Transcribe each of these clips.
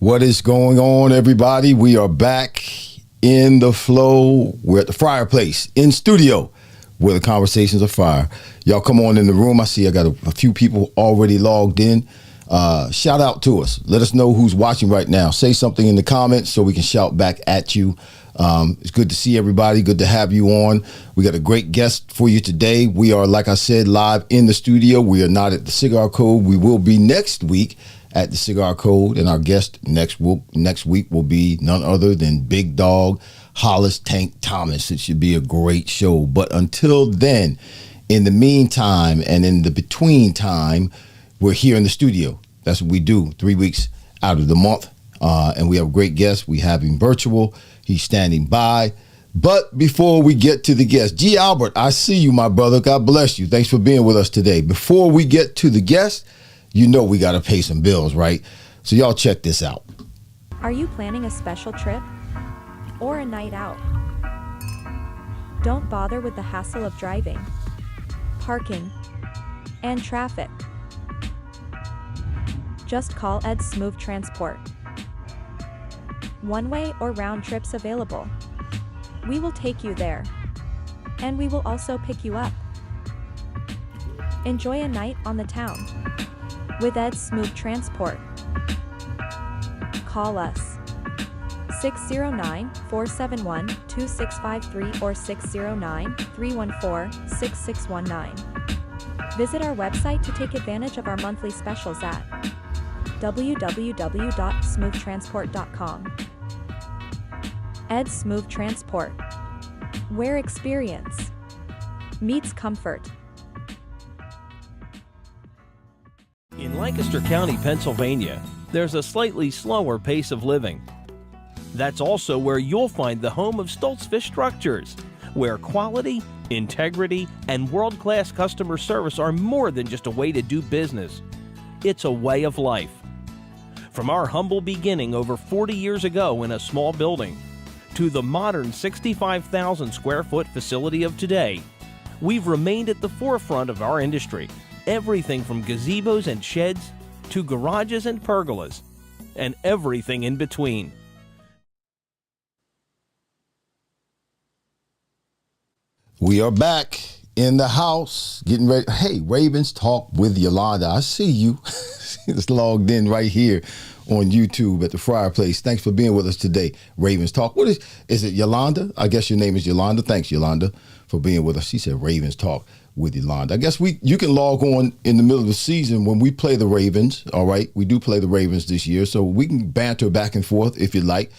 What is going on, everybody? We are back in the flow. We're at the Fryar place in studio where the conversations are fire. Y'all come on in the room. I see I got a few people already logged in. Shout out to us. Let us know who's watching right now. Say something in the comments so we can shout back at you. It's good to see everybody. Good to have you on. We got a great guest for you today. We are, like I said, live in the studio. We are not at the Cigar Code. We will be next week at the Cigar Code, and our guest next week will be none other than Big Dog Hollis Tank Thomas. It should be a great show. But until then, in the meantime and in the between time, we're here in the studio. That's what we do 3 weeks out of the month. And we have a great guest. We have him virtual. He's standing by. But before we get to the guest, G. Albert, I see you, my brother. God bless you. Thanks for being with us today. Before we get to the guest, you know we got to pay some bills, right? So y'all check this out. Are you planning a special trip or a night out? Don't bother with the hassle of driving, parking, and traffic. Just call Ed Smooth Transport. One-way or round trips available. We will take you there, and we will also pick you up. Enjoy a night on the town with Ed Smooth Transport. Call us 609-471-2653 or 609-314-6619. Visit our website to take advantage of our monthly specials at www.smooftransport.com. Ed Smooth Transport, where experience meets comfort. In Lancaster County, Pennsylvania, there's a slightly slower pace of living. That's also where you'll find the home of Stoltz Fish Structures, where quality, integrity, and world-class customer service are more than just a way to do business. It's a way of life. From our humble beginning over 40 years ago in a small building, to the modern 65,000 square foot facility of today, we've remained at the forefront of our industry. Everything from gazebos and sheds to garages and pergolas, and everything in between. We are back in the house, getting ready. Hey, Ravens Talk with Yolanda. I see you. It's logged in right here on YouTube at the Fryar place. Thanks for being with us today, Ravens Talk. What is it, Yolanda? I guess your name is Yolanda. Thanks, Yolanda, for being with us. She said Ravens Talk with Yolanda. I guess you can log on in the middle of the season when we play the Ravens. All right, we do play the Ravens this year, so we can banter back and forth if you like.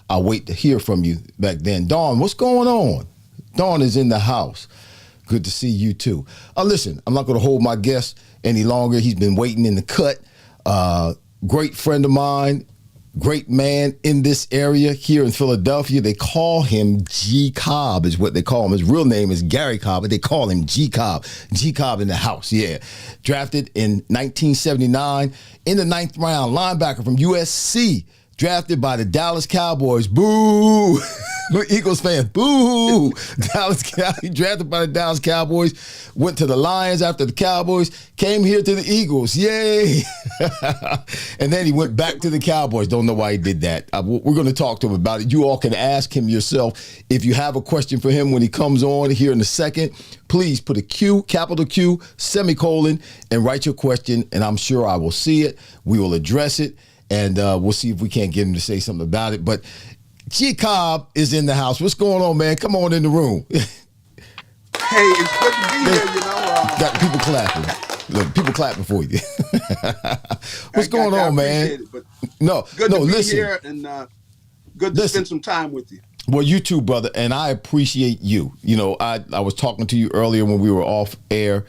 I'll wait to hear from you back then. Dawn, what's going on? Dawn is in the house. Good to see you too. Listen, I'm not going to hold my guest any longer. He's been waiting in the cut. Great friend of mine. Great man in this area here in Philadelphia. They call him G. Cobb is what they call him. His real name is Garry Cobb, but they call him G. Cobb. G. Cobb in the house, yeah. Drafted in 1979 in the 9th round. Linebacker from USC. Drafted by the Dallas Cowboys. Boo! Eagles fans, boo! Drafted by the Dallas Cowboys. Went to the Lions after the Cowboys. Came here to the Eagles. Yay! And then he went back to the Cowboys. Don't know why he did that. We're going to talk to him about it. You all can ask him yourself. If you have a question for him when he comes on here in a second, please put a Q, capital Q, semicolon, and write your question, and I'm sure I will see it. We will address it. And we'll see if we can't get him to say something about it. But G. Cobb is in the house. What's going on, man? Come on in the room. Hey, it's good to be here, you know. Got people clapping. Look, people clapping for you. What's going on, man? It, no, good to be listen. here and good to spend some time with you. Well, you too, brother, and I appreciate you. You know, I was talking to you earlier when we were off air.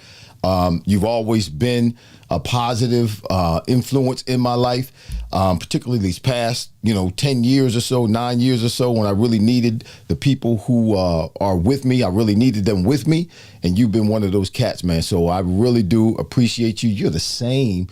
You've always been a positive influence in my life, particularly these past, 10 years or so, 9 years or so, when I really needed the people who are with me. I really needed them with me, and you've been one of those cats, man. So I really do appreciate you. You're the same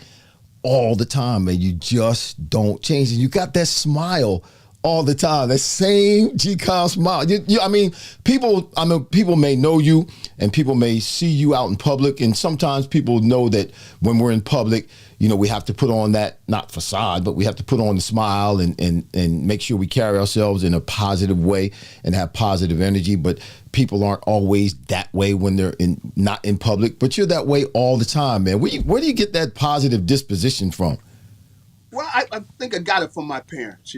all the time, man. You just don't change. And you got that smile all the time. That same G-Con smile. I mean, people may know you and people may see you out in public. And sometimes people know that when we're in public, we have to put on that, not facade, but we have to put on the smile and make sure we carry ourselves in a positive way and have positive energy. But people aren't always that way when they're not in public. But you're that way all the time, man. Where do you get that positive disposition from? Well, I think I got it from my parents.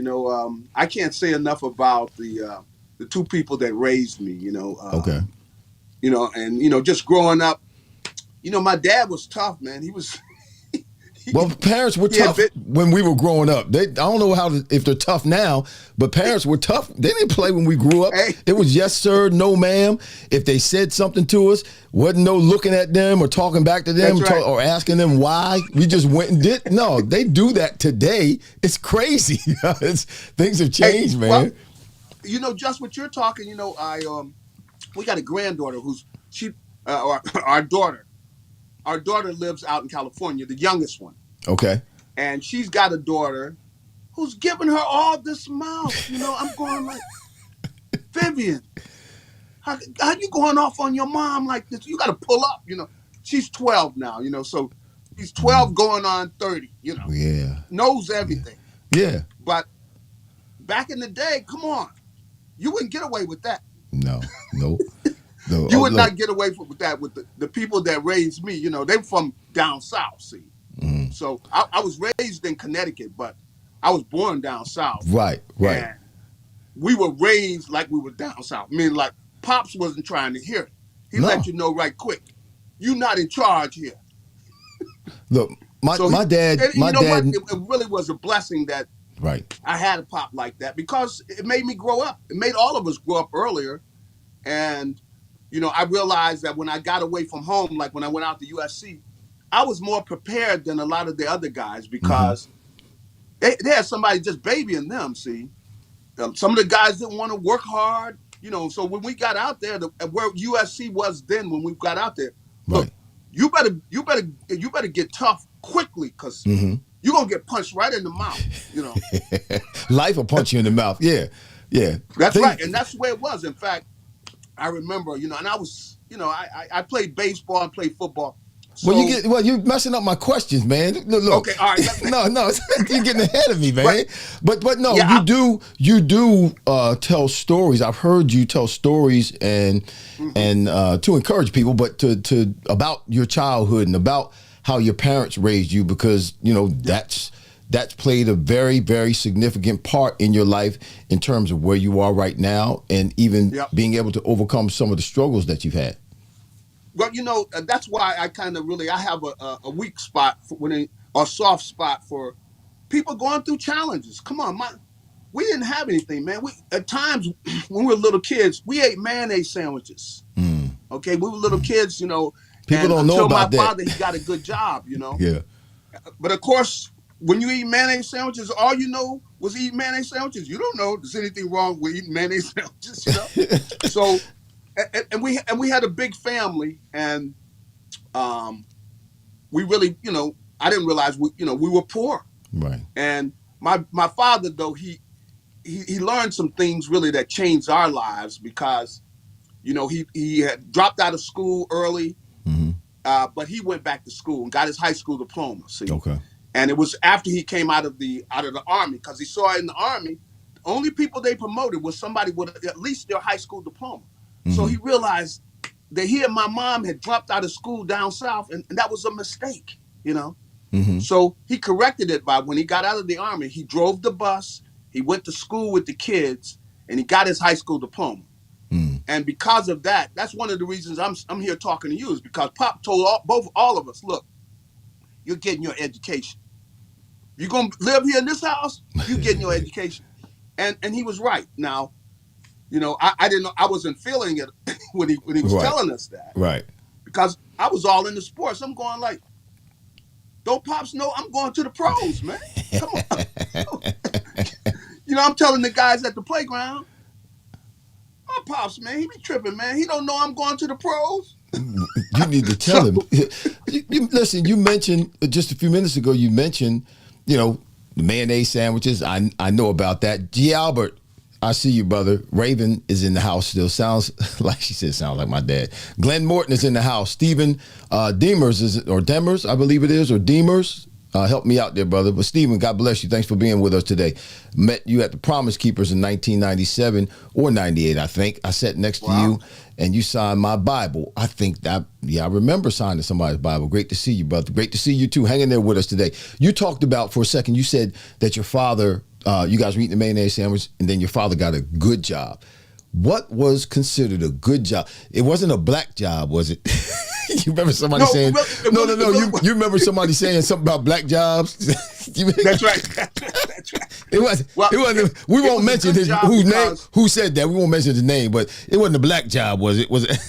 I can't say enough about the two people that raised me. Okay. Just growing up, my dad was tough, man. He was. Well, parents were tough when we were growing up. I don't know if they're tough now, but parents were tough. They didn't play when we grew up. Hey. It was yes, sir, no, ma'am. If they said something to us, wasn't no looking at them or talking back to them That's right. or asking them why. We just went and did. No, they do that today. It's crazy. Things have changed, man. Well, just what you're talking, we got a granddaughter our daughter. Our daughter lives out in California, the youngest one. Okay. And she's got a daughter who's giving her all this mouth. I'm going like, Vivian, how you going off on your mom like this? You got to pull up, She's 12 now, so she's 12 going on 30, Yeah. Knows everything. Yeah. But back in the day, come on, you wouldn't get away with that. No. You would not get away with that with the people that raised me. They're from down south, see. Mm. So I was raised in Connecticut, but I was born down south. Right. And we were raised like we were down south. I mean, like, Pops wasn't trying to hear it. He let you know right quick. You're not in charge here. Look, my dad. What? It really was a blessing that I had a pop like that because it made me grow up. It made all of us grow up earlier. And I realized that when I got away from home, like when I went out to USC, I was more prepared than a lot of the other guys because they had somebody just babying them, see. Some of the guys didn't want to work hard, so when we got out there, where USC was then when we got out there, look, you better get tough quickly because you're going to get punched right in the mouth, Life will punch you in the mouth, yeah. That's right, and that's the way it was. In fact, I remember, and I was, I played baseball and played football. So, you're messing up my questions, man. Look, okay, all right. No, you're getting ahead of me, man. Right. But no, yeah, you do tell stories. I've heard you tell stories and to encourage people, but to about your childhood and about how your parents raised you, because that's played a very, very significant part in your life in terms of where you are right now and even being able to overcome some of the struggles that you've had. Well, that's why I have a weak spot or soft spot for people going through challenges. Come on, we didn't have anything, man. At times when we were little kids, we ate mayonnaise sandwiches. Okay, we were little kids, People don't know about that. Until my father, he got a good job, Yeah. But of course, when you eat mayonnaise sandwiches, all you know was eating mayonnaise sandwiches. You don't know there's anything wrong with eating mayonnaise sandwiches, So, and we had a big family, and we really, I didn't realize we were poor. Right. And my father, though, he learned some things really that changed our lives because, he had dropped out of school early, but he went back to school and got his high school diploma. See. Okay. And it was after he came out of the Army, because he saw in the Army, the only people they promoted was somebody with at least their high school diploma. So he realized that he and my mom had dropped out of school down south, and that was a mistake, So he corrected it by when he got out of the Army, he drove the bus, he went to school with the kids, and he got his high school diploma. And because of that, that's one of the reasons I'm here talking to you, is because Pop told all of us, look, you're getting your education. You're going to live here in this house, you're getting your education. And he was right. Now, I didn't know, I wasn't feeling it when he was telling us that. Right. Because I was all into sports. I'm going like, don't Pops know I'm going to the pros, man? Come on. I'm telling the guys at the playground, my Pops, man, he be tripping, man. He don't know I'm going to the pros. You need to tell him. Listen, you mentioned just a few minutes ago, The mayonnaise sandwiches, I know about that. G. Albert, I see you, brother. Raven is in the house still. Sounds like she said, sounds like my dad. Glenn Morton is in the house. Stephen Demers, or Demers, I believe it is, or Demers. Help me out there, brother. But Stephen, God bless you. Thanks for being with us today. Met you at the Promise Keepers in 1997 or 98, I think. I sat next to you, and you signed my Bible. I think that, I remember signing somebody's Bible. Great to see you, brother. Great to see you, too. Hang in there with us today. You talked about, for a second, you said that your father, you guys were eating the mayonnaise sandwich, and then your father got a good job. What was considered a good job? It wasn't a black job, was it? You remember somebody saying, no. You remember somebody saying something about black jobs? That's right. That's right. It wasn't. We won't mention whose name, who said that. We won't mention his name, but it wasn't a black job, was it? Was it?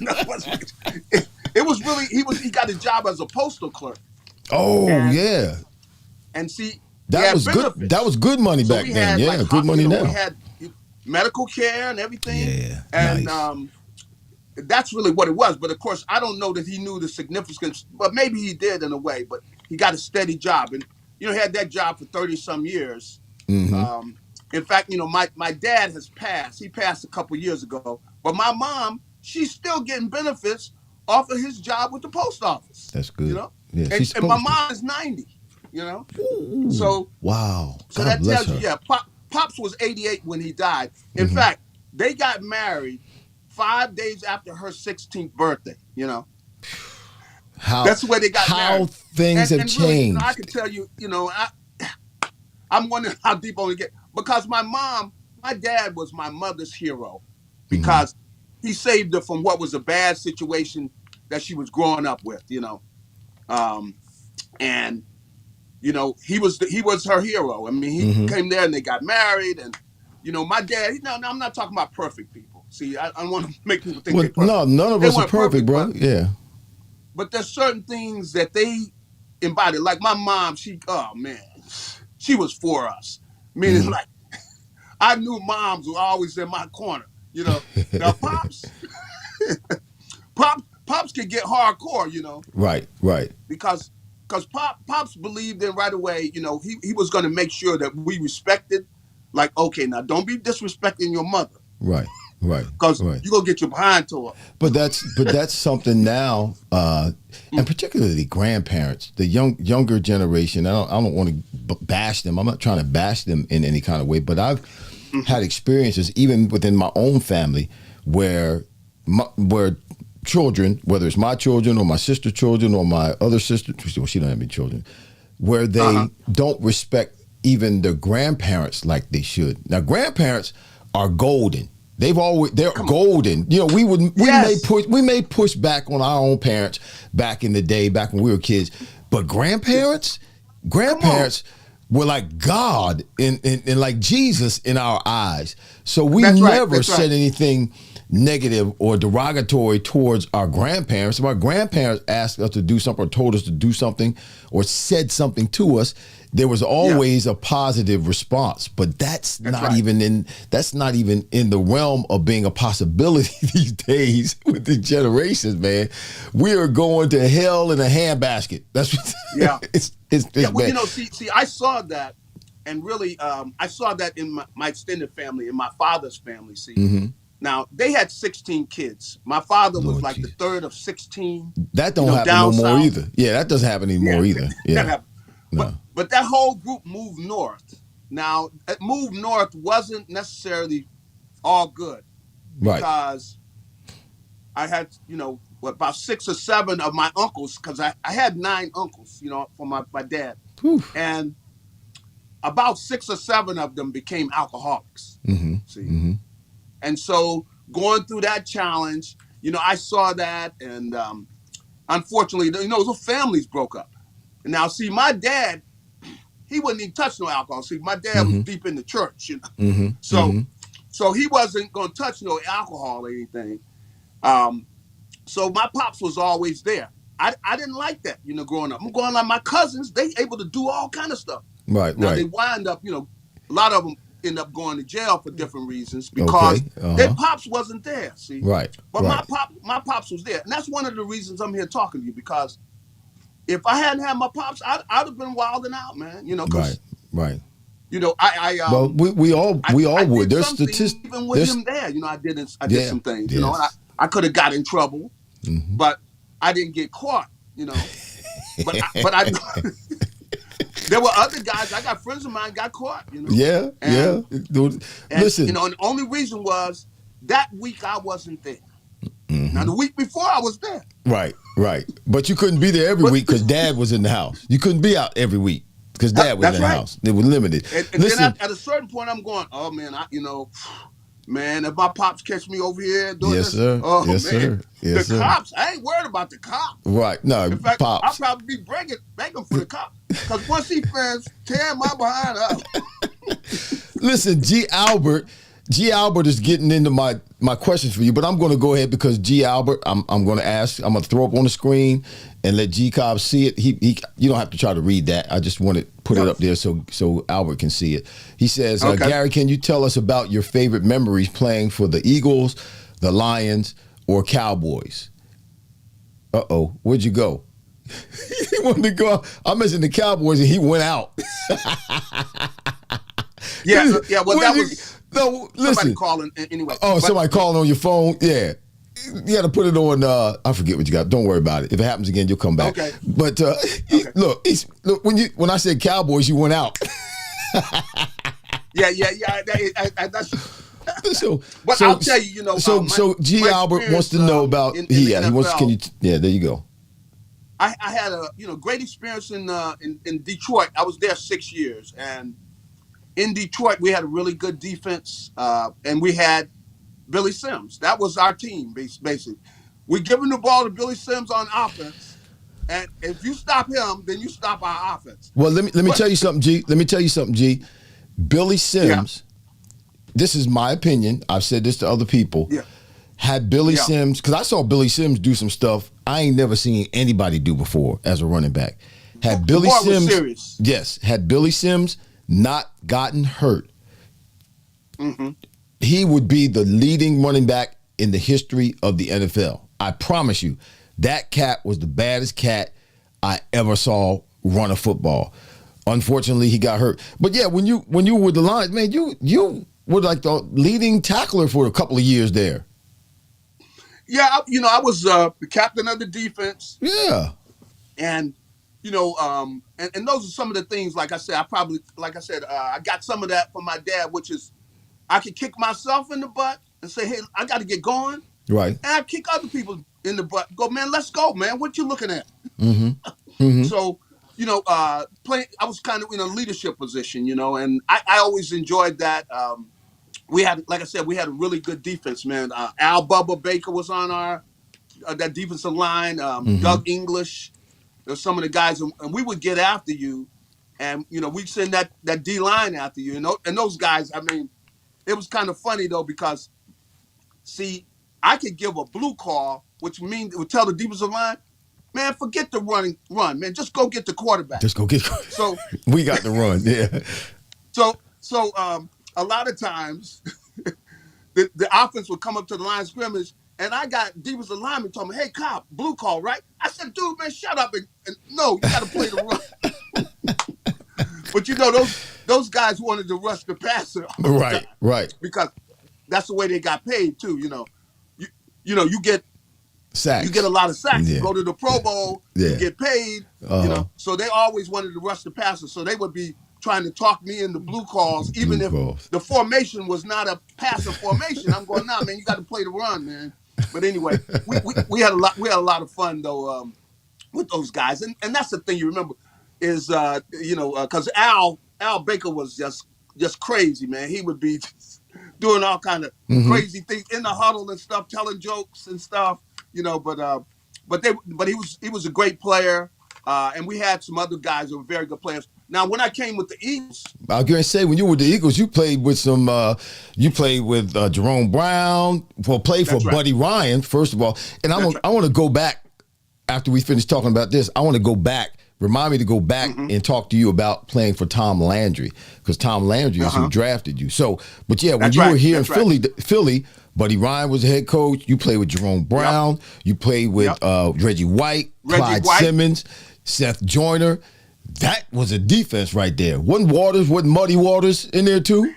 No, it wasn't. It was really, he got a job as a postal clerk. Oh, yeah. And see, that was benefits. good. That was good money back then. Yeah, good money now. We had medical care and everything. Yeah, and nice. That's really what it was. But of course, I don't know that he knew the significance, but maybe he did in a way. But he got a steady job, and he had that job for 30-some years. Mm-hmm. In fact, my dad has passed. He passed a couple years ago. But my mom, she's still getting benefits off of his job with the post office. That's good. Yeah, and my mom is 90. Ooh, so wow. So God that tells her. you, Pops was 88 when he died. In fact, they got married 5 days after her 16th birthday. That's where they got married. How things have changed. Really, I can tell you, I'm wondering how deep I want to get, because my dad was my mother's hero, because he saved her from what was a bad situation that she was growing up with. And he was her hero. I mean, he came there and they got married, and my dad. I'm not talking about perfect people. See, I don't want to make people think they're perfect. No, none of us are perfect, bro. Yeah. But there's certain things that they embody. Like my mom, she was for us. Meaning, like, I knew moms were always in my corner. Now pops, pops could get hardcore. Right. Because pops believed in right away. He was going to make sure that we respected. Like, okay, now don't be disrespecting your mother. Right. Because you're going to get your behind to her. But that's something now, and particularly grandparents, the younger generation. I don't want to bash them. I'm not trying to bash them in any kind of way, but I've had experiences even within my own family where children, whether it's my children or my sister's children or my other sister, well, she don't have any children, where they don't respect even their grandparents like they should. Now, grandparents are golden. They're golden. We may push back on our own parents back in the day, back when we were kids, but grandparents were like God and like Jesus in our eyes. So we never said anything negative or derogatory towards our grandparents. If our grandparents asked us to do something or told us to do something or said something to us, there was always a positive response. But that's not even in the realm of being a possibility these days with the generations, man. We are going to hell in a handbasket. That's what it's bad. Well, see, I saw that, and really, I saw that in my extended family, in my father's family. See, now they had 16 kids. My father was like the third of 16. That don't happen no more either. Yeah, that doesn't happen anymore either. Yeah. But that whole group moved north. Now, move north wasn't necessarily all good. Because I had, about 6 or 7 of my uncles, because I had 9 uncles, from my dad. Whew. And about 6 or 7 of them became alcoholics. See? And so going through that challenge, I saw that, and unfortunately, those families broke up. Now, see, my dad, he wouldn't even touch no alcohol. See, my dad was deep in the church, So he wasn't going to touch no alcohol or anything. So my pops was always there. I didn't like that, growing up. I'm going like my cousins, they able to do all kind of stuff. Now, they wind up, a lot of them end up going to jail for different reasons because their pops wasn't there, see? But my pops was there. And that's one of the reasons I'm here talking to you, because if I hadn't had my pops, I'd have been wilding out, man. You know, because Right. you know, Well, we all I would. did There's something statistics. even with him there. You know, I did some things. You know, and Yes. I could have got in trouble, but I didn't get caught. You know, but I there were other guys. I got friends of mine got caught. You know. Yeah. And, Listen. you know, and the only reason was that week I wasn't there. Now the week before I was there. Right. But you couldn't be there every week because Dad was in the house. You couldn't be out every week because Dad was in the house. They were limited. And then at a certain point, I'm going, oh man, man, if my pops catch me over here doing Yes, this, sir. oh Yes, man, sir. Yes, the sir. cops. I ain't worried about the cops. Right. No, In fact, I'll Pops. probably be begging for the cops because once he fans tear my behind up. Listen, G. Albert is getting into my questions for you, but I'm going to go ahead because G. Albert, I'm going to ask. I'm going to throw up on the screen and let G. Cobb see it. He you don't have to try to read that. I just want to put it up there so Albert can see it. He says, Okay. Gary, can you tell us about your favorite memories playing for the Eagles, the Lions, or Cowboys? Where'd you go? He wanted to go. I mentioned the Cowboys and he went out. Yeah. Well, that was no. somebody Listen. calling anyway. Oh, somebody calling on your phone? Yeah. You got to put it on, I forget what you got. Don't worry about it. If it happens again, you'll come back. Okay. But look, when I said Cowboys, you went out. Yeah. That's. But I'll tell you, you know. So G. my Albert wants to experience, know about. in the He wants. NFL, Can you? Yeah, there you go. I had a great experience in Detroit. I was there 6 years, and in Detroit we had a really good defense, and we had Billy Sims. That was our team, basically. We're giving the ball to Billy Sims on offense, and if you stop him, then you stop our offense. Well, let me tell you something, G. Let me tell you something, G. Billy Sims. This is my opinion. I've said this to other people. Yeah. Had Billy Sims, because I saw Billy Sims do some stuff I ain't never seen anybody do before as a running back. Had Billy was Sims, serious. yes, had Billy Sims not gotten hurt, he would be the leading running back in the history of the NFL. I promise you, that cat was the baddest cat I ever saw run a football. Unfortunately, he got hurt. But yeah, when you were with the Lions, man, you were like the leading tackler for a couple of years there. Yeah, I was the captain of the defense. Yeah. And and those are some of the things. Like I said, I got some of that from my dad, which is I could kick myself in the butt and say, "Hey, I got to get going." Right. And I kick other people in the butt. Go, man, let's go, man. What you looking at? So, playing. I was kind of in a leadership position, and I always enjoyed that. We had, like I said, we had a really good defense, man. Al Bubba Baker was on our that defensive line. Doug English. There's some of the guys, and we would get after you, and we'd send that D line after you, and those guys. I mean, it was kind of funny though because, see, I could give a blue call, which means it would tell the defensive line, man, forget the run, man, just go get the quarterback. Just go get. So we got the run, yeah. So a lot of times, the offense would come up to the line of scrimmage. And I got defensive lineman told me, "Hey, Cobb, blue call, right?" I said, "Dude, man, shut up and no, you got to play the run." But those guys wanted to rush the passer, right, because that's the way they got paid too. You get sacks. You get a lot of sacks. Yeah. You go to the Pro Bowl, you get paid. So they always wanted to rush the passer. So they would be trying to talk me into blue calls, even if the formation was not a passing formation. I'm going, nah, man, you got to play the run, man. But anyway, we had a lot of fun though with those guys, and that's the thing you remember is because Al Baker was just crazy, man. He would be doing all kind of crazy things in the huddle and stuff, telling jokes and stuff, but he was a great player, and we had some other guys who were very good players. Now, when I came with the Eagles, I was going to say, when you were with the Eagles, you played with Jerome Brown. Well, played for Buddy Ryan, first of all. And I want to go back after we finish talking about this. I want to go back. Remind me to go back and talk to you about playing for Tom Landry, because Tom Landry is who drafted you. So, but yeah, when you were here in Philly, Buddy Ryan was the head coach. You played with Jerome Brown. You played with Reggie White, Clyde Simmons. Seth Joyner. That was a defense right there. Wasn't Muddy Waters in there too?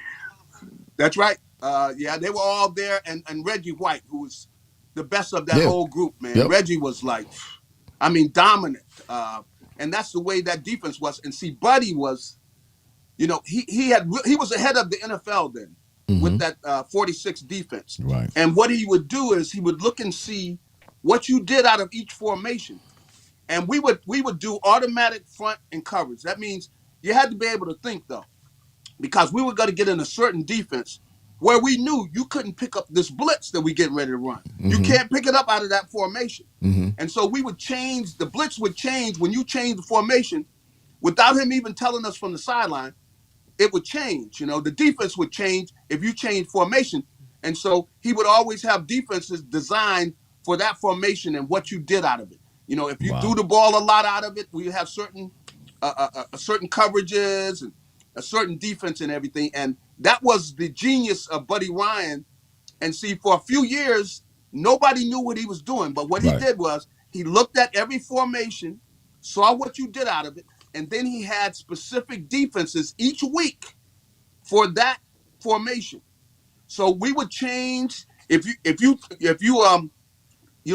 That's right. Yeah, they were all there, and Reggie White, who was the best of that whole group, man. Yep. Reggie was like, dominant. And that's the way that defense was. And see, Buddy was, he was ahead of the NFL then with that 46 defense. Right. And what he would do is he would look and see what you did out of each formation. And we would do automatic front and coverage. That means you had to be able to think, though, because we were going to get in a certain defense where we knew you couldn't pick up this blitz that we getting ready to run. You can't pick it up out of that formation. And so we would change, the blitz would change when you change the formation without him even telling us from the sideline. It would change, the defense would change if you change formation. And so he would always have defenses designed for that formation and what you did out of it. If you threw the ball a lot out of it, we have certain coverages and a certain defense and everything. And that was the genius of Buddy Ryan. And see, for a few years, nobody knew what he was doing. But what he did was he looked at every formation, saw what you did out of it, and then he had specific defenses each week for that formation. So we would change if you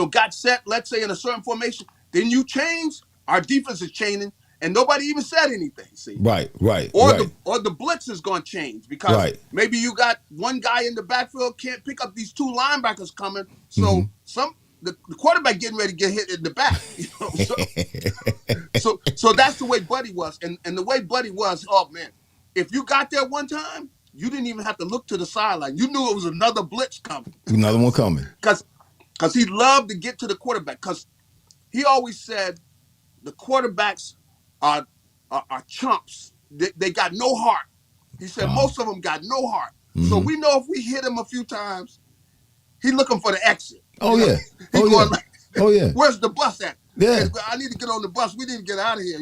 got set, let's say in a certain formation, then you change, our defense is changing, and nobody even said anything. See, right. Or the blitz is going to change because maybe you got one guy in the backfield can't pick up these two linebackers coming, so the quarterback getting ready to get hit in the back. So that's the way Buddy was, and the way Buddy was. Oh man, if you got there one time, you didn't even have to look to the sideline. You knew it was another blitz coming. Another one coming. Because he loved to get to the quarterback. Because he always said the quarterbacks are chumps. They got no heart. He said most of them got no heart. So we know if we hit him a few times, he's looking for the exit. Oh, yeah. Where's the bus at? Yeah. I need to get on the bus. We need to get out of here,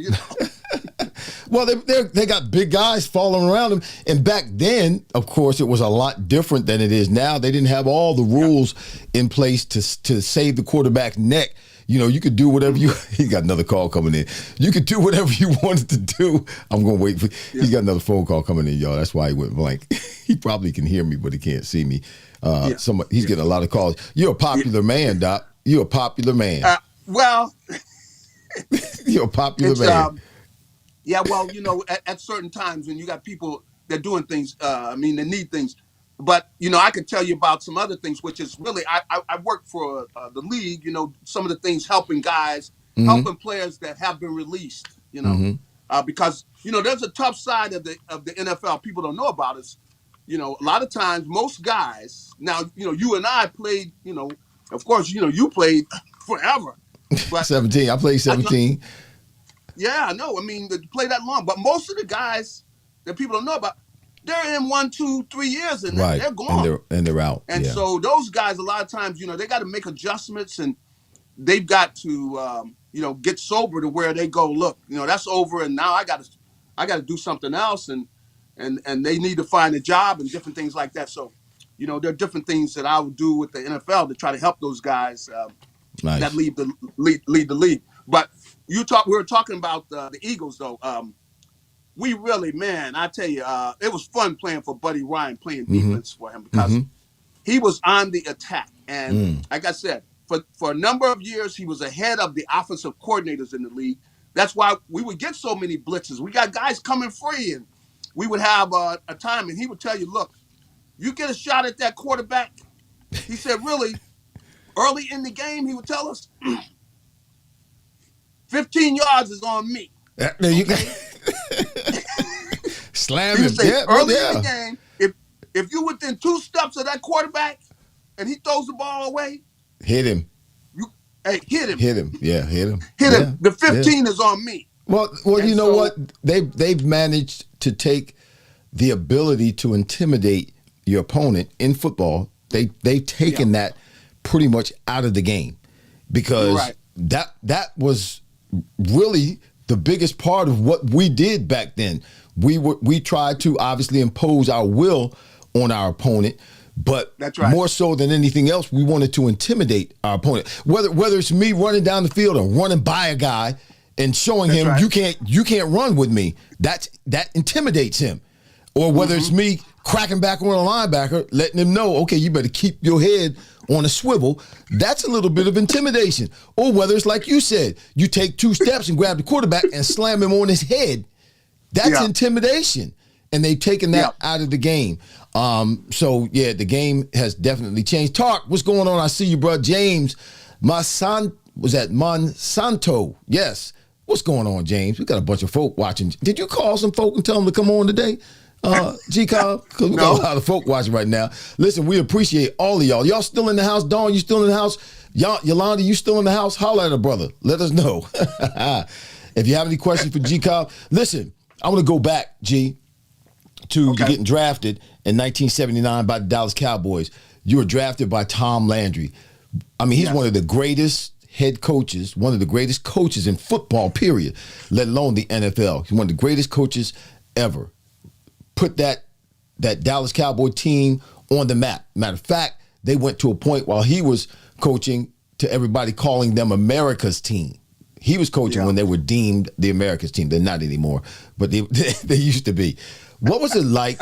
Well, they got big guys following around them. And back then, of course, it was a lot different than it is now. They didn't have all the rules in place to save the quarterback's neck. You could do whatever he got another call coming in. You could do whatever you wanted to do. I'm going to wait for, he's got another phone call coming in, y'all. That's why he went blank. He probably can hear me, but he can't see me. He's getting a lot of calls. You're a popular man, Doc. You're a popular man. You're a popular man. At certain times when you got people that are doing things, they need things. But, I could tell you about some other things, which is really, I work for the league, some of the things helping guys, helping players that have been released, because, there's a tough side of the NFL people don't know about is, a lot of times most guys, now, you and I played, of course, you played forever. But 17. I played 17. Yeah, no, to play that long. But most of the guys that people don't know about, they're in 1, 2, 3 years and they're gone. And they're out. And so those guys, a lot of times, they got to make adjustments and they've got to, get sober to where they go, look, that's over. And now I got to do something else. And they need to find a job and different things like that. So, there are different things that I would do with the NFL to try to help those guys that lead the league. But we were talking about the Eagles, though. We really, man, I tell you, it was fun playing for Buddy Ryan, playing defense for him because he was on the attack. And like I said, for a number of years, he was ahead of the offensive coordinators in the league. That's why we would get so many blitzes. We got guys coming free, and we would have a time, and he would tell you, look, you get a shot at that quarterback. He said, really, early in the game, he would tell us, 15 yards is on me. There you go. Slam him. Early in the game, if you within 2 steps of that quarterback and he throws the ball away, hit him. Hit him. Hit him. Yeah, hit him. Hit him. The 15 is on me. Well, you know what? They've managed to take the ability to intimidate your opponent in football. They've taken that pretty much out of the game because that was really the biggest part of what we did back then. We tried to obviously impose our will on our opponent, but more so than anything else, we wanted to intimidate our opponent. Whether it's me running down the field or running by a guy and showing That's him right. you can't run with me. That intimidates him. Or whether it's me cracking back on a linebacker, letting him know, okay, you better keep your head on a swivel. That's a little bit of intimidation. Or whether it's like you said, you take 2 steps and grab the quarterback and slam him on his head. That's intimidation. And they've taken that out of the game. So, yeah, the game has definitely changed. Tark, what's going on? I see you, bro. James, Monsanto. Yes. What's going on, James? We got a bunch of folk watching. Did you call some folk and tell them to come on today? G Cobb, because we got a lot of folk watching right now. Listen, we appreciate all of y'all. Y'all still in the house? Dawn, you still in the house? Yolanda, you still in the house? Holler at a brother. Let us know. If you have any questions for G Cobb, listen, I want to go back, G, to you getting drafted in 1979 by the Dallas Cowboys. You were drafted by Tom Landry. I mean, he's one of the greatest head coaches, one of the greatest coaches in football, period, let alone the NFL. He's one of the greatest coaches ever. Put that Dallas Cowboy team on the map. Matter of fact, they went to a point while he was coaching to everybody calling them America's team. He was coaching when they were deemed the America's team. They're not anymore, but they used to be. What was it like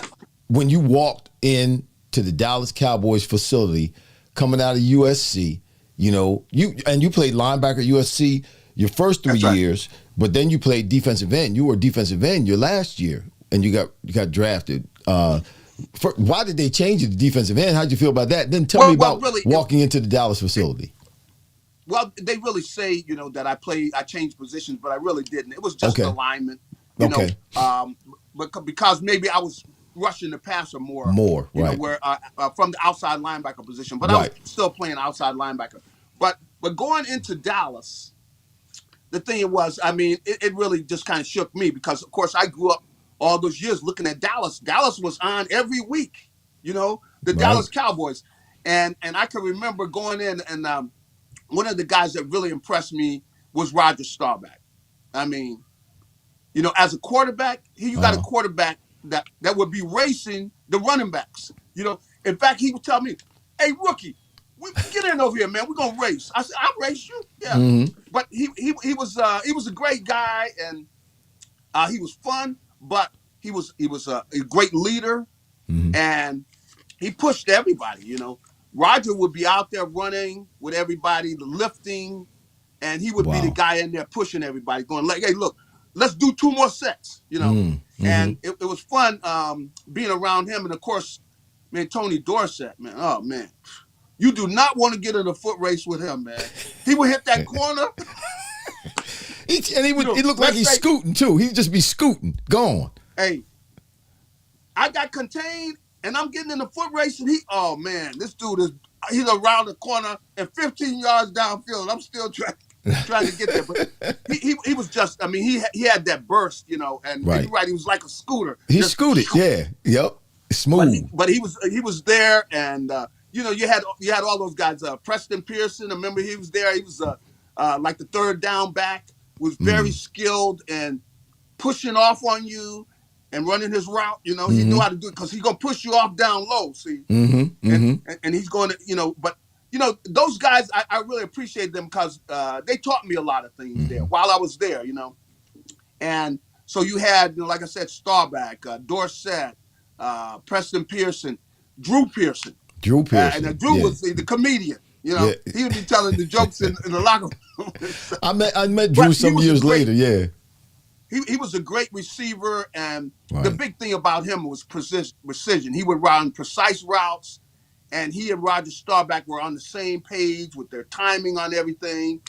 when you walked in to the Dallas Cowboys facility coming out of USC? You know, you played linebacker at USC your first 3 years, but then you played defensive end. You were defensive end your last year. And you got drafted. Why did they change you to defensive end? How'd you feel about that? Then tell me about walking into the Dallas facility. Well, they really say, that I changed positions, but I really didn't. It was just alignment. You know, because maybe I was rushing the passer more. You know, where from the outside linebacker position, but I was still playing outside linebacker. But going into Dallas, the thing was, I mean, it really just kind of shook me because, of course, I grew up all those years looking at Dallas. Dallas was on every week, the Dallas Cowboys. And I can remember going in and one of the guys that really impressed me was Roger Staubach. I mean, as a quarterback, you got a quarterback that would be racing the running backs. In fact, he would tell me, "Hey, rookie, get in over here, man. We're gonna race." I said, "I'll race you." Yeah. Mm-hmm. But he was a great guy, and he was fun. But he was a great leader, and he pushed everybody. Roger would be out there running with everybody, the lifting, and he would be the guy in there pushing everybody, going like, "Hey, look, let's do 2 more sets." And it was fun being around him. And of course, man, Tony Dorsett, man, oh man, you do not want to get in a foot race with him, man. He would hit that corner. He looked like he's scooting too. He'd just be scooting, gone. Hey, I got contained, and I'm getting in the foot race, and this dude he's around the corner and 15 yards downfield. I'm still trying to get there, but he was just, I mean, he had that burst, and you're right, he was like a scooter. He scooted, smooth. But he was there, and you had all those guys. Preston Pearson, I remember he was there. He was like the third down back. Was very skilled and pushing off on you and running his route. He knew how to do it because he's gonna push you off down low. See, and he's going to, but those guys, I really appreciate them because they taught me a lot of things there while I was there. And so you had, like I said, Staubach, Dorsett, Preston Pearson, Drew Pearson. And Drew was the comedian. He would be telling the jokes in the locker room. I met Drew some years later. Yeah, he was a great receiver, and the big thing about him was precision. He would run precise routes, and he and Roger Staubach were on the same page with their timing on everything,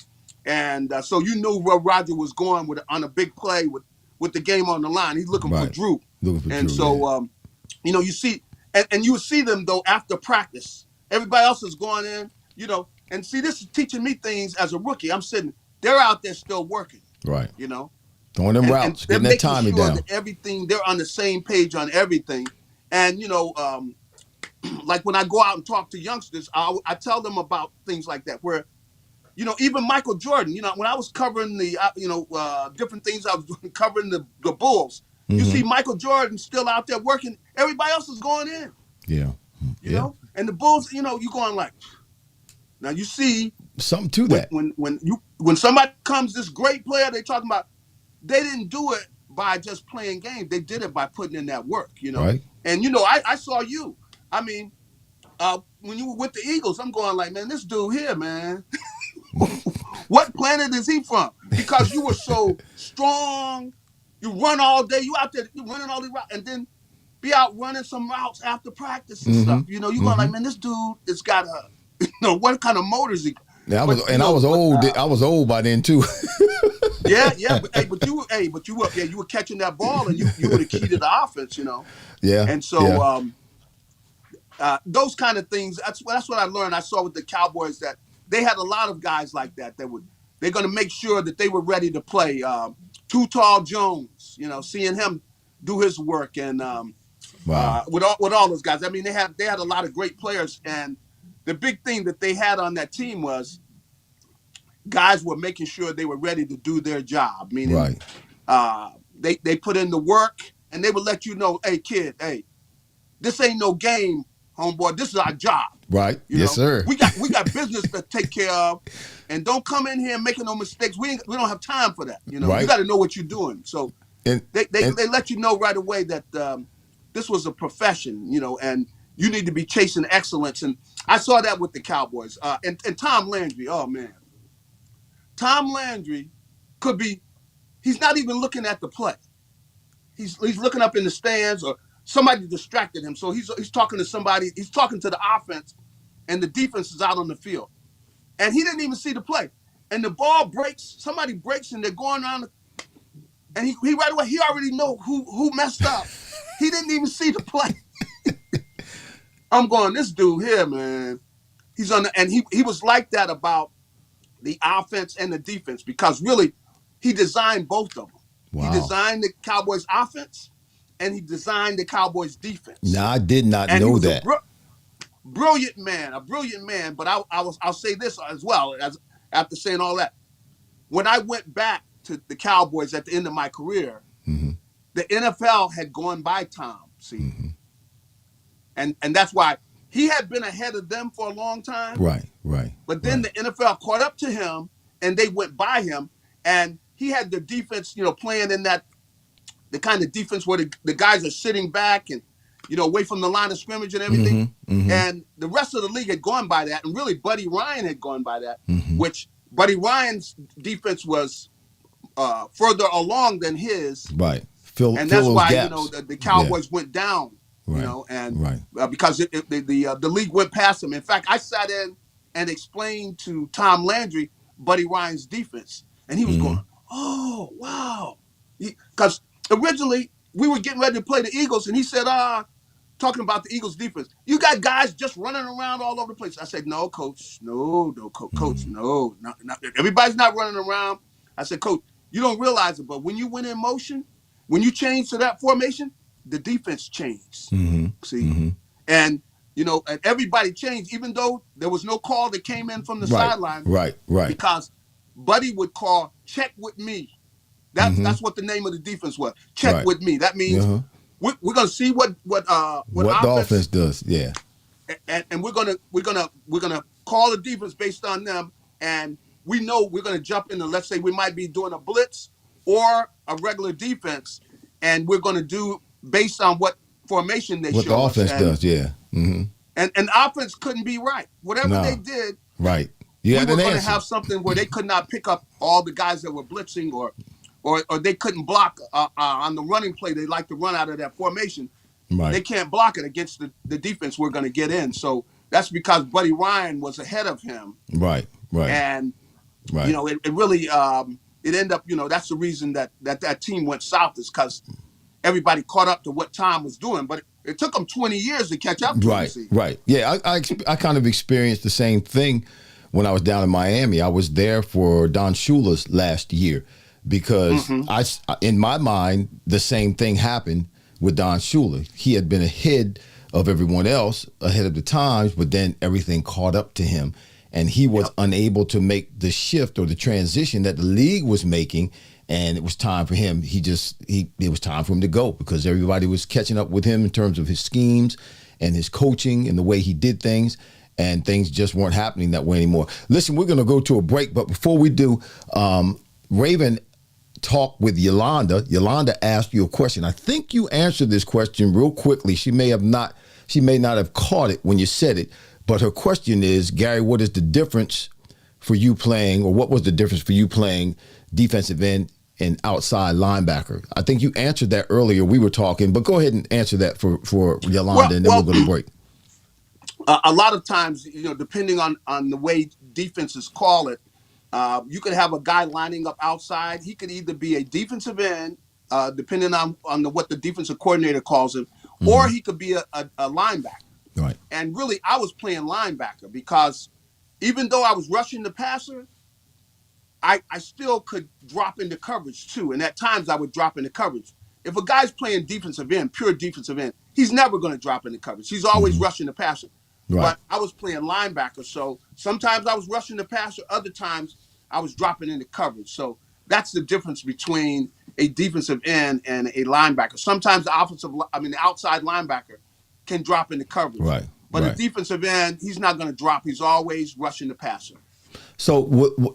and so you knew where Roger was going on a big play with the game on the line. He's looking for Drew, you see, and you would see them though after practice. Everybody else is going in. And see, this is teaching me things as a rookie. I'm sitting, they're out there still working. Right. Throwing them routes, getting that timing down. Everything, they're on the same page on everything. And, like when I go out and talk to youngsters, I tell them about things like that where, even Michael Jordan, when I was covering the, different things I was doing, covering the Bulls, you see Michael Jordan still out there working. Everybody else is going in. Yeah. You know? And the Bulls, you're going like, now you see something to that. When when somebody comes, this great player, they talking about, they didn't do it by just playing games. They did it by putting in that work, Right. And I saw you. I mean, when you were with the Eagles, I'm going like, man, this dude here, man, what planet is he from? Because you were so strong. You run all day. You out there, you running all these routes, and then be out running some routes after practice and stuff. You're going like, man, this dude has got what kind of motors he? Yeah, I was old. I was old by then too. Yeah. But you were catching that ball, and you were the key to the offense, Yeah. And so those kind of things. That's what I learned. I saw with the Cowboys that they had a lot of guys like that. They're going to make sure that they were ready to play. Too Tall Jones, seeing him do his work, and Wow. with all those guys. I mean, they had a lot of great players, and the big thing that they had on that team was guys were making sure they were ready to do their job. Meaning, they put in the work, and they would let you know, hey kid, hey, this ain't no game, homeboy. This is our job. Right. Yes, sir. We got business to take care of, and don't come in here making no mistakes. We don't have time for that. Right. You got to know what you're doing. So And they let you know right away that this was a profession, and you need to be chasing excellence. And I saw that with the Cowboys. And Tom Landry, oh man, Tom Landry he's not even looking at the play. He's looking up in the stands, or somebody distracted him. So he's talking to somebody. He's talking to the offense, and the defense is out on the field. And he didn't even see the play. And the ball breaks. Somebody breaks, and they're going on. And he right away, he already know who messed up. He didn't even see the play. I'm going, this dude here, man. He's on and he was like that about the offense and the defense, because really he designed both of them. Wow. He designed the Cowboys offense, and he designed the Cowboys defense. Now, I did not And know he was that. a brilliant man. But I'll say this as well, as after saying all that. When I went back to the Cowboys at the end of my career, the NFL had gone by Tom. See, and that's why he had been ahead of them for a long time. Right. But then the NFL caught up to him, and they went by him, and he had the defense, playing in the kind of defense where the guys are sitting back and, away from the line of scrimmage and everything. And the rest of the league had gone by that, and really Buddy Ryan had gone by that, which Buddy Ryan's defense was further along than his. Right. And that's why, the Cowboys went down, because the league went past him. In fact, I sat in and explained to Tom Landry Buddy Ryan's defense, and he was going, oh, wow. Because originally we were getting ready to play the Eagles, and he said, talking about the Eagles defense, you got guys just running around all over the place. I said, no, coach, coach, no. Everybody's not running around. I said, coach, you don't realize it, but when you went in motion, when you change to that formation, the defense changed. See? And, and everybody changed, even though there was no call that came in from the sideline. Right. Because Buddy would call, check with me. That's what the name of the defense was. Check with me. That means we're going to see what the offense does. Yeah. And we're gonna call the defense based on them, and we know we're gonna jump into, let's say we might be doing a blitz or a regular defense, and we're gonna do based on what formation they show us. What the offense does, yeah. And the offense couldn't be right. Whatever they did, right. We were going to have something where they could not pick up all the guys that were blitzing, or they couldn't block on the running play. They like to run out of that formation. Right. They can't block it against the defense we're going to get in. So that's because Buddy Ryan was ahead of him. Right. And, it really, it ended up, that's the reason that team went south, is because everybody caught up to what Tom was doing. But it took them 20 years to catch up to him. Right. Yeah, I kind of experienced the same thing when I was down in Miami. I was there for Don Shula's last year because in my mind, the same thing happened with Don Shula. He had been ahead of everyone else, ahead of the times, but then everything caught up to him, and he was unable to make the shift or the transition that the league was making, and it was time for him. It was time for him to go because everybody was catching up with him in terms of his schemes and his coaching and the way he did things. and things just weren't happening that way anymore. Listen, we're going to go to a break, but before we do, Raven talked with Yolanda. Yolanda asked you a question. I think you answered this question real quickly. She may not have caught it when you said it, but her question is, Garry, what is the difference for you playing, or what was the difference for you playing defensive end and outside linebacker? I think you answered that earlier. We were talking, but go ahead and answer that for Yolanda, and then we'll go to break. A lot of times, depending on the way defenses call it, you could have a guy lining up outside. He could either be a defensive end, depending on what the defensive coordinator calls him, or he could be a linebacker. Right. And really, I was playing linebacker because even though I was rushing the passer, I still could drop into coverage too. And at times I would drop into coverage. If a guy's playing defensive end, pure defensive end, he's never going to drop into coverage. He's always rushing the passer. Right. But I was playing linebacker, so sometimes I was rushing the passer, other times I was dropping into coverage. So that's the difference between a defensive end and a linebacker. Sometimes the outside linebacker can drop into coverage. Right. But a defensive end, he's not going to drop. He's always rushing the passer. So,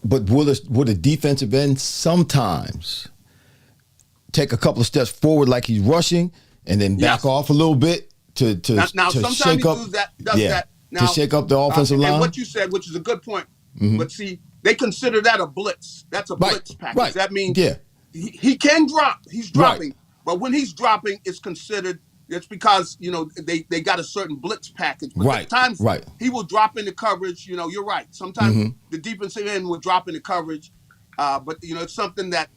but would a defensive end sometimes take a couple of steps forward like he's rushing and then back off a little bit to shake up? That. Now, to shake up the offensive line? And what you said, which is a good point. But see, they consider that a blitz. That's a blitz package. Right. That means he can drop. He's dropping. Right. But when he's dropping, it's considered, it's because, they got a certain blitz package. But at times he will drop into coverage. You're right. Sometimes the defensive end will drop into coverage. But, it's something that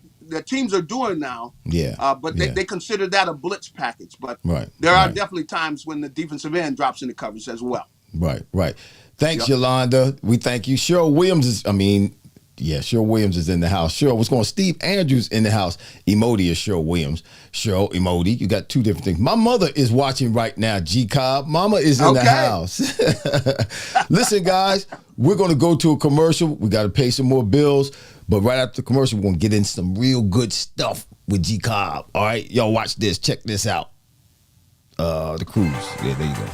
teams are doing now. But they consider that a blitz package. But there are definitely times when the defensive end drops into coverage as well. Right. Thanks, Yolanda. We thank you. Cheryl Williams is in the house. Cheryl, what's going on? Steve Andrews in the house. Emoji is Cheryl Williams. Cheryl, emoji. You got two different things. My mother is watching right now, G Cobb. Mama is in the house. Listen, guys, we're going to go to a commercial. We got to pay some more bills. But right after the commercial, we're going to get in some real good stuff with G Cobb. All right? Y'all watch this. Check this out. The cruise. Yeah, there you go.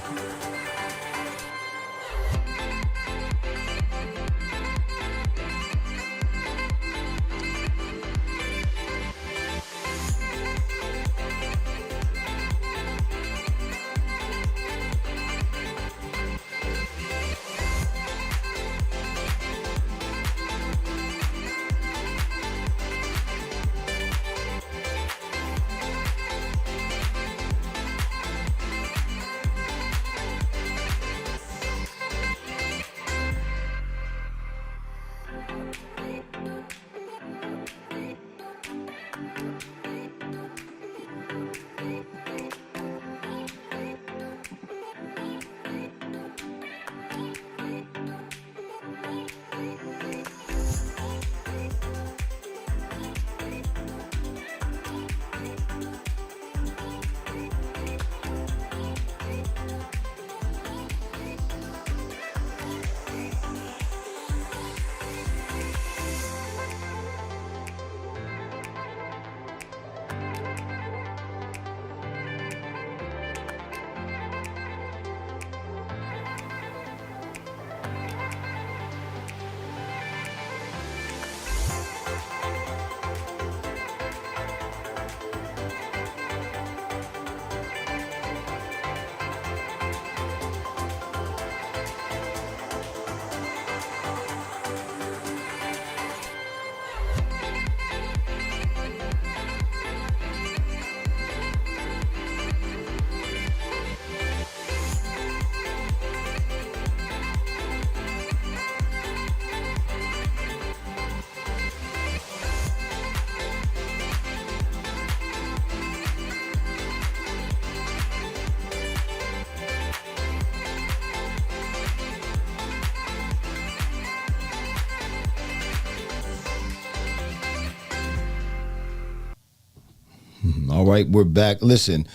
All right, we're back. Listen,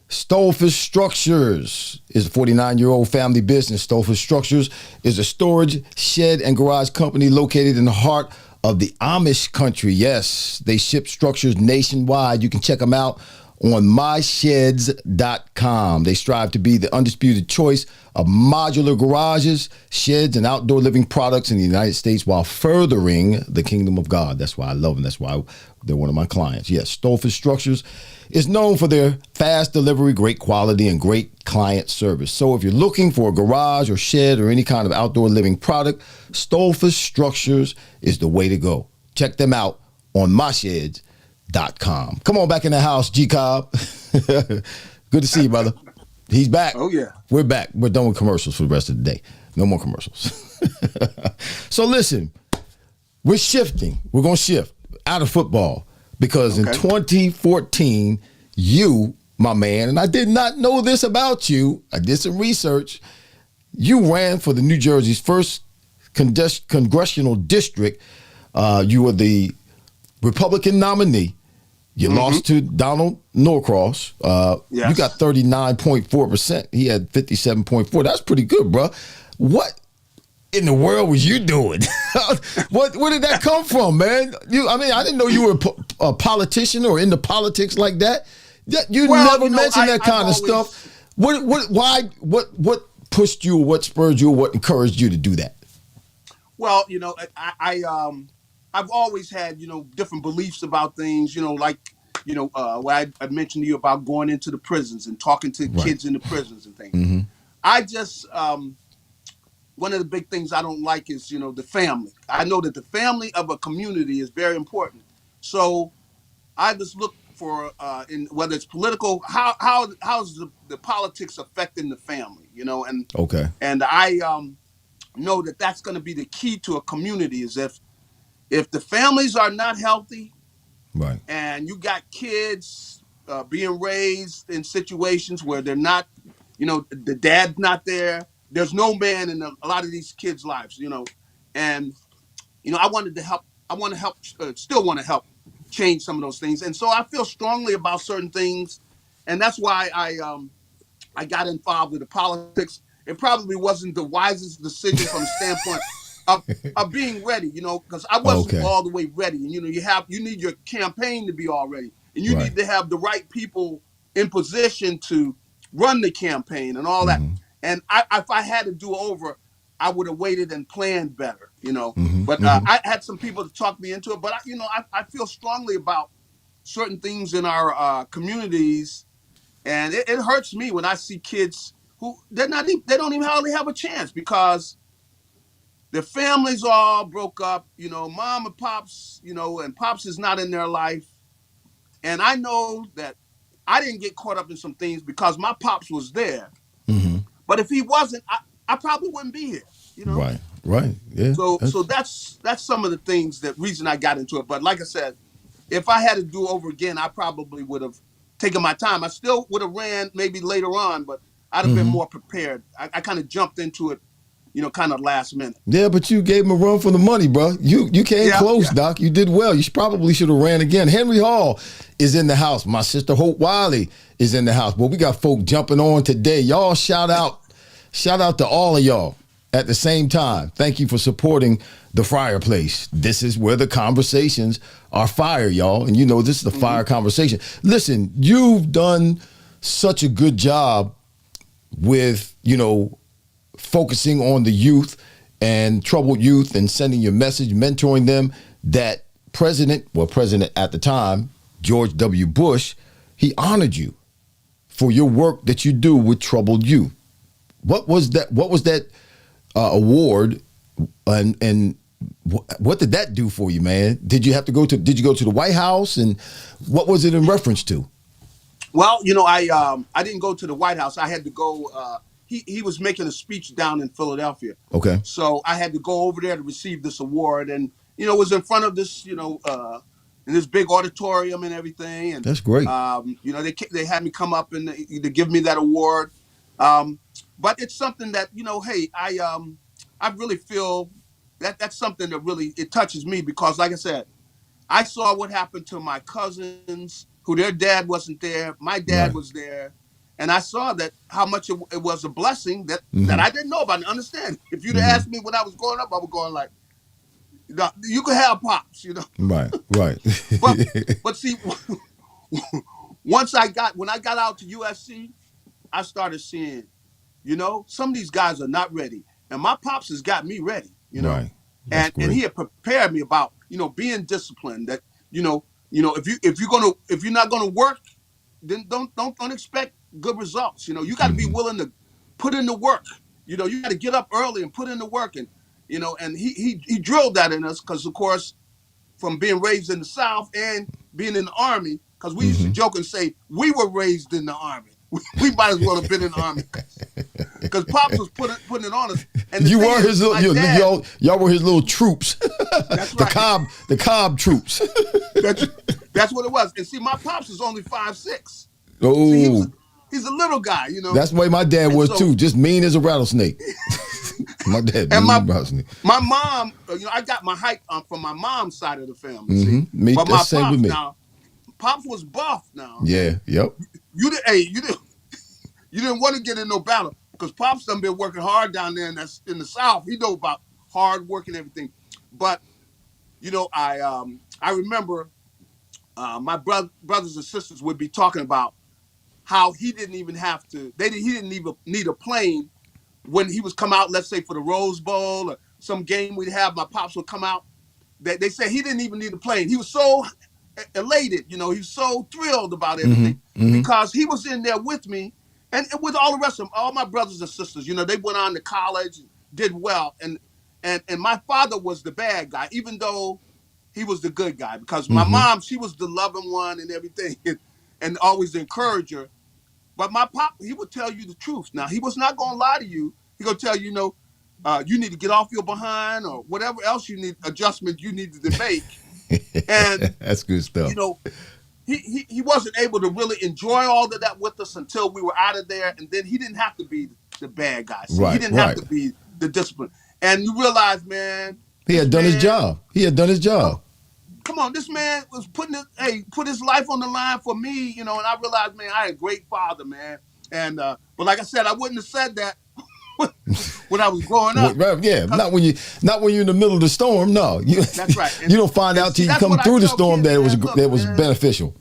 Stolefish Structures is a 49-year-old family business. Stolefish Structures is a storage, shed, and garage company located in the heart of the Amish country. Yes, they ship structures nationwide. You can check them out on mysheds.com. They strive to be the undisputed choice of modular garages, sheds, and outdoor living products in the United States while furthering the kingdom of God. That's why I love them. That's why they're one of my clients. Yes, Stolfish Structures is known for their fast delivery, great quality, and great client service. So if you're looking for a garage or shed or any kind of outdoor living product, Stolfish Structures is the way to go. Check them out on mysheds.com. Come on back in the house, G Cobb. Good to see you, brother. He's back. Oh, yeah. We're back. We're done with commercials for the rest of the day. No more commercials. So listen, we're shifting. We're going to shift out of football because in 2014, you, my man, and I did not know this about you. I did some research. You ran for the New Jersey's first congressional district. You were the Republican nominee. You lost to Donald Norcross. Yes. You got 39.4%. He had 57.4%. That's pretty good, bro. What in the world was you doing? Where did that come from, man? I didn't know you were a politician or into politics like that. You never mentioned that kind of stuff. What pushed you, or what spurred you, or what encouraged you to do that? Well, I've always had, different beliefs about things, what I mentioned to you about going into the prisons and talking to kids in the prisons and things. Mm-hmm. I just, one of the big things I don't like is, the family. I know that the family of a community is very important. So I just look for, in whether it's political, how's the politics affecting the family, and I know that that's going to be the key to a community is if the families are not healthy, right, and you got kids being raised in situations where they're not, the dad's not there, there's no man in a lot of these kids' lives, and I wanted to help. I want to help. Still want to help change some of those things, and so I feel strongly about certain things, and that's why I got involved with the politics. It probably wasn't the wisest decision from the standpoint of being ready, because I wasn't all the way ready. And you need your campaign to be all ready, and you need to have the right people in position to run the campaign and all that. And if I had to do over, I would have waited and planned better, But I had some people to talk me into it. But I feel strongly about certain things in our communities, and it hurts me when I see kids who they don't even hardly have a chance because their families all broke up, mom and pops, and pops is not in their life. And I know that I didn't get caught up in some things because my pops was there. Mm-hmm. But if he wasn't, I probably wouldn't be here, Right. Yeah. So that's some of the things that reason I got into it. But like I said, if I had to do over again, I probably would have taken my time. I still would have ran maybe later on, but I'd have been more prepared. I kind of jumped into it, kind of last minute. Yeah, but you gave him a run for the money, bro. You came close, Doc. You did well. You probably should have ran again. Henry Hall is in the house. My sister Hope Wiley is in the house. But we got folk jumping on today. Y'all shout out to all of y'all at the same time. Thank you for supporting the Fryar Place. This is where the conversations are fire, y'all. And this is the fire conversation. Listen, you've done such a good job with, focusing on the youth and troubled youth and sending your message, mentoring them, that president at the time, George W. Bush, he honored you for your work that you do with troubled youth. What was that award, and what did that do for you, man? Did you go to the White House, and what was it in reference to? Well, I didn't go to the White House. I had to go. He was making a speech down in Philadelphia. Okay. So I had to go over there to receive this award, and it was in front of this, in this big auditorium and everything. And that's great. They had me come up and to give me that award. But it's something that hey, I really feel that's something that really it touches me because, like I said, I saw what happened to my cousins who their dad wasn't there. My dad was there. And I saw that how much it was a blessing that I didn't know about and understand. If you'd asked me when I was growing up, I was going like, you could have pops, Right. but see, when I got out to USC, I started seeing, some of these guys are not ready. And my pops has got me ready, Right. That's and he great. had prepared me about, being disciplined. That, if you're not gonna work, then don't expect good results. You got to be willing to put in the work. You got to get up early and put in the work, and he drilled that in us because, of course, from being raised in the South and being in the Army, because we used to joke and say we were raised in the Army. We might as well have been in the Army because Pops was putting it on us. And You were his little, dad, y'all were his little troops. That's right. The Cobb troops. That's what it was. And see, my Pops is only 5'6". Oh, See, he's a little guy, that's the way my dad was so, too. Just mean as a rattlesnake. My dad and mean as a rattlesnake. my mom, I got my height from my mom's side of the family. See? Me, But that's my same Pops with me. now, Pops was buff now. Yeah, yep. You didn't want to get in no battle because Pops done been working hard down there in the South. He know about hard work and everything. But I remember my brothers and sisters would be talking about how he didn't even have to. He didn't even need a plane when he was come out. Let's say for the Rose Bowl or some game we'd have. My Pops would come out. They said he didn't even need a plane. He was so elated, he was so thrilled about everything because he was in there with me and with all the rest of them, all my brothers and sisters. They went on to college, did well, and my father was the bad guy, even though he was the good guy because my mom, she was the loving one and everything, and always the encourager. But my pop, he would tell you the truth. Now he was not gonna lie to you. He gonna tell you, you need to get off your behind or whatever else adjustment you needed to make. And that's good stuff. He wasn't able to really enjoy all of that with us until we were out of there, and then he didn't have to be the bad guy. See, right, he didn't have to be the discipline. And you realize, man, he had done his job. Come on, this man was put his life on the line for me, and I realized, man, I had a great father, man. And but like I said, I wouldn't have said that when I was growing up. Yeah, not when you're in the middle of the storm. No, that's right. You don't find out till you come through the storm that it was beneficial.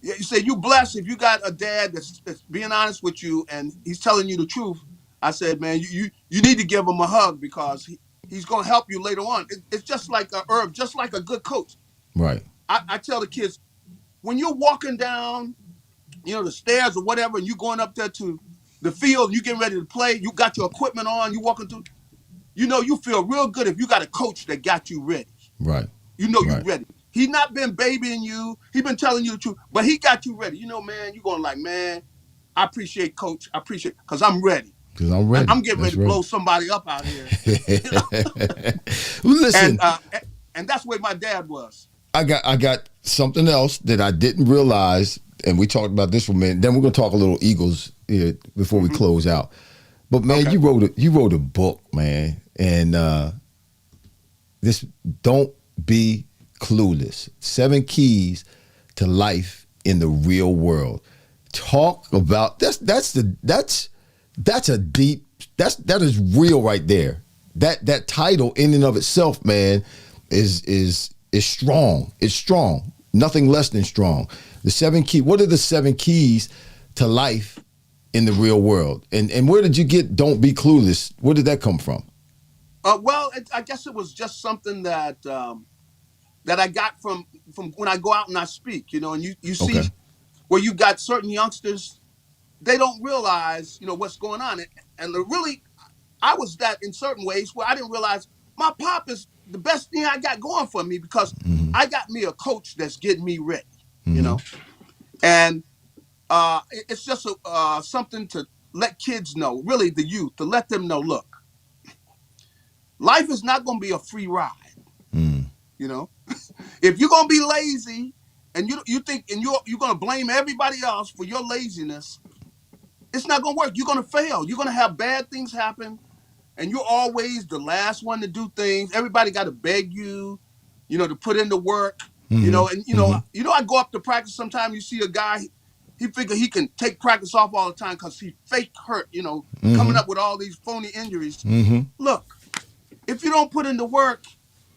Yeah, you say you blessed if you got a dad that's being honest with you and he's telling you the truth. I said, man, you need to give him a hug because he's going to help you later on. It's just like Irv, just like a good coach. Right. I tell the kids, when you're walking down, the stairs or whatever, and you're going up there to the field, you getting ready to play, you got your equipment on, you walking through, you feel real good if you got a coach that got you ready. Right. You're ready. He not been babying you. He been telling you the truth, but he got you ready. Man, you're going like, man, I appreciate coach. I appreciate because I'm ready. Because I'm ready. I'm getting ready to blow somebody up out here. Listen. And that's where my dad was. I got something else that I didn't realize, and we talked about this for a minute. Then we're gonna talk a little Eagles here before we close out. But man, you wrote a book, man, and this Don't Be Clueless: 7 Keys to Life in the Real World. Talk about that is real right there. That title in and of itself, man, is strong. It's strong. Nothing less than strong. The 7 keys. What are the 7 keys to life in the real world? And where did you get "Don't Be Clueless"? Where did that come from? Well, I guess it was just something that I got from when I go out and I speak. And you see where you got certain youngsters, they don't realize what's going on, and really, I was that in certain ways where I didn't realize my pop is the best thing I got going for me because I got me a coach that's getting me ready, and it's just something to let kids know, really the youth, to let them know, look, life is not going to be a free ride, if you're going to be lazy and you think and you're going to blame everybody else for your laziness, it's not going to work. You're going to fail. You're going to have bad things happen. And you're always the last one to do things. Everybody got to beg you, to put in the work, and I go up to practice. Sometimes you see a guy, he figure he can take practice off all the time because he fake hurt, coming up with all these phony injuries. Look, if you don't put in the work,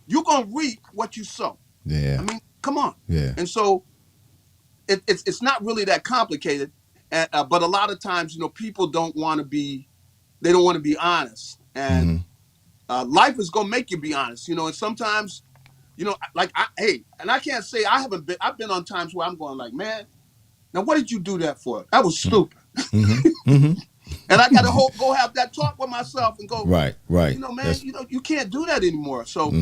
you're gonna reap what you sow. Yeah. I mean, come on. Yeah. And so it's not really that complicated, but a lot of times, people don't want to be, they don't want to be honest, and life is gonna make you be honest, and sometimes, like hey, and I can't say I haven't been. I've been on times where I'm going like, man, now what did you do that for? That was stupid. And I got to go have that talk with myself and go, Right. man, That's, you can't do that anymore. So